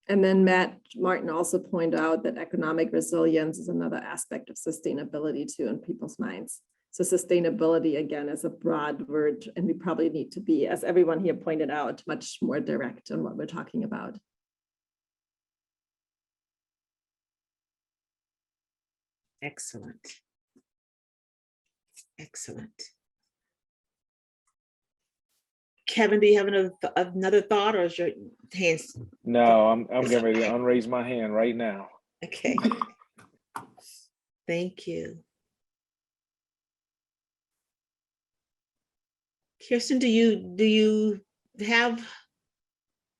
And then Matt Martin also pointed out that economic resilience is another aspect of sustainability too in people's minds. So sustainability, again, is a broad word, and we probably need to be, as everyone here pointed out, much more direct on what we're talking about. Excellent. Excellent. Kevin, do you have another thought, or is your hands? No, I'm getting ready to unraise my hand right now. Okay. Thank you. Kirsten, do you have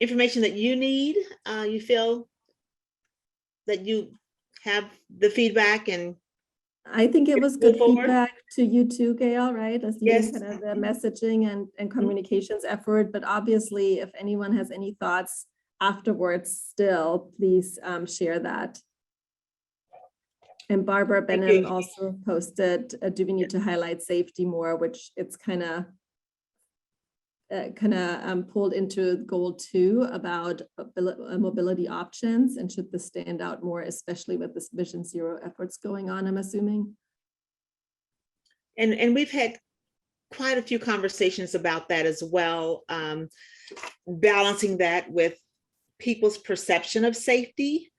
information that you need? You feel that you have the feedback? And I think it was good forward? feedback to you too, Gail, right? As Yes. kind of the messaging and communications effort. But obviously, if anyone has any thoughts afterwards still, please share that. And Barbara Benham also posted, do we need to highlight safety more, which it's kind of pulled into goal 2 about mobility options, and should this stand out more, especially with this Vision Zero efforts going on, I'm assuming. And we've had quite a few conversations about that as well, balancing that with people's perception of safety,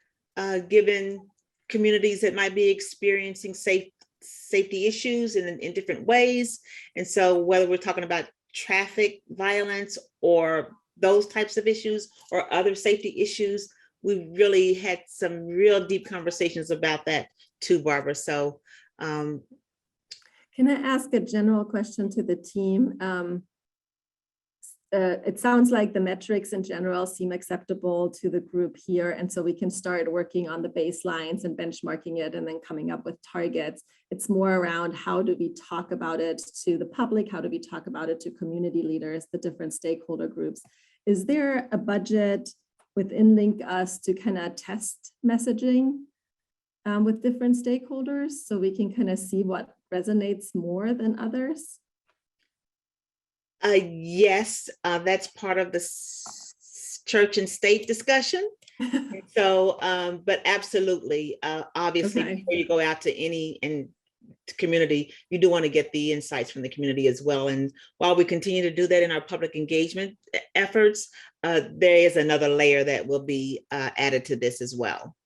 given communities that might be experiencing safety issues in different ways. And so whether we're talking about traffic violence or those types of issues or other safety issues, we really had some real deep conversations about that too, Barbara. So can I ask a general question to the team? It sounds like the metrics in general seem acceptable to the group here. And so we can start working on the baselines and benchmarking it and then coming up with targets. It's more around how do we talk about it to the public? How do we talk about it to community leaders, the different stakeholder groups? Is there a budget within LinkUS to kind of test messaging with different stakeholders so we can kind of see what resonates more than others? Yes, that's part of the church and state discussion. So, but absolutely, obviously, Okay. before you go out to any community, you do want to get the insights from the community as well. And while we continue to do that in our public engagement efforts, there is another layer that will be added to this as well.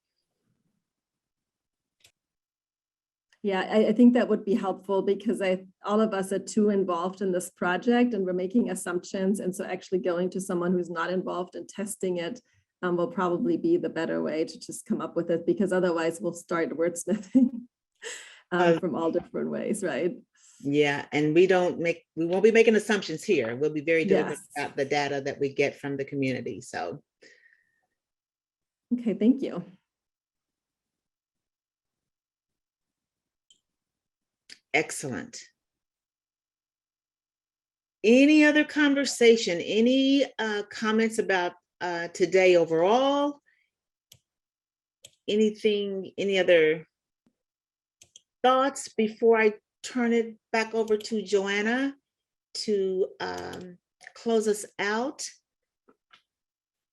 Yeah, I think that would be helpful because all of us are too involved in this project and we're making assumptions. And so actually going to someone who's not involved and testing it will probably be the better way to just come up with it, because otherwise we'll start wordsmithing from all different ways, right? Yeah, and we won't be making assumptions here. We'll be very deliberate Yes. about the data that we get from the community. So. Okay, thank you. Excellent. Any other conversation, any comments about today overall? Anything, any other thoughts before I turn it back over to Joanna to close us out?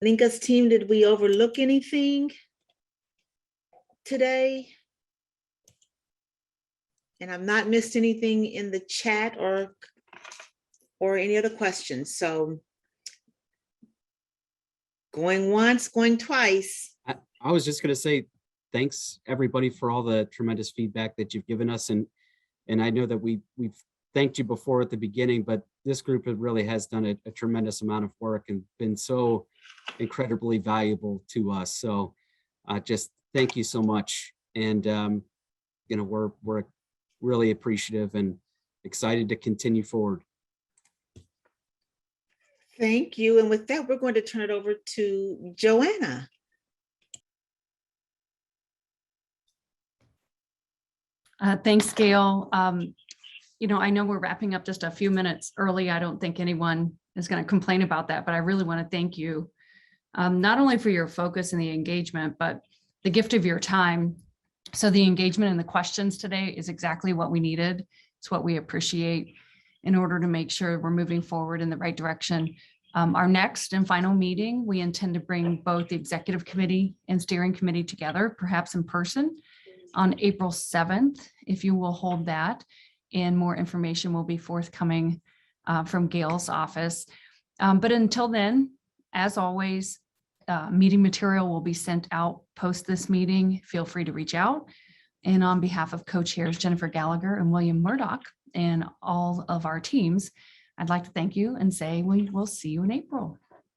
LinkUS team, did we overlook anything today? And I've not missed anything in the chat or any other questions. So going once, going twice. I was just going to say, thanks everybody for all the tremendous feedback that you've given us. And I know that we've thanked you before at the beginning, but this group really has done a tremendous amount of work and been so incredibly valuable to us. So just thank you so much. And, you know, we're really appreciative and excited to continue forward. Thank you. And with that, we're going to turn it over to Joanna. Thanks, Gail. You know, I know we're wrapping up just a few minutes early. I don't think anyone is going to complain about that, but I really want to thank you, not only for your focus and the engagement, but the gift of your time. So the engagement and the questions today is exactly what we needed. It's what we appreciate in order to make sure we're moving forward in the right direction. Our next and final meeting, we intend to bring both the executive committee and steering committee together, perhaps in person, on April 7th, if you will hold that. And more information will be forthcoming from Gail's office. But until then, as always, meeting material will be sent out post this meeting. Feel free to reach out. And on behalf of co-chairs Jennifer Gallagher and William Murdoch and all of our teams, I'd like to thank you and say we will see you in April.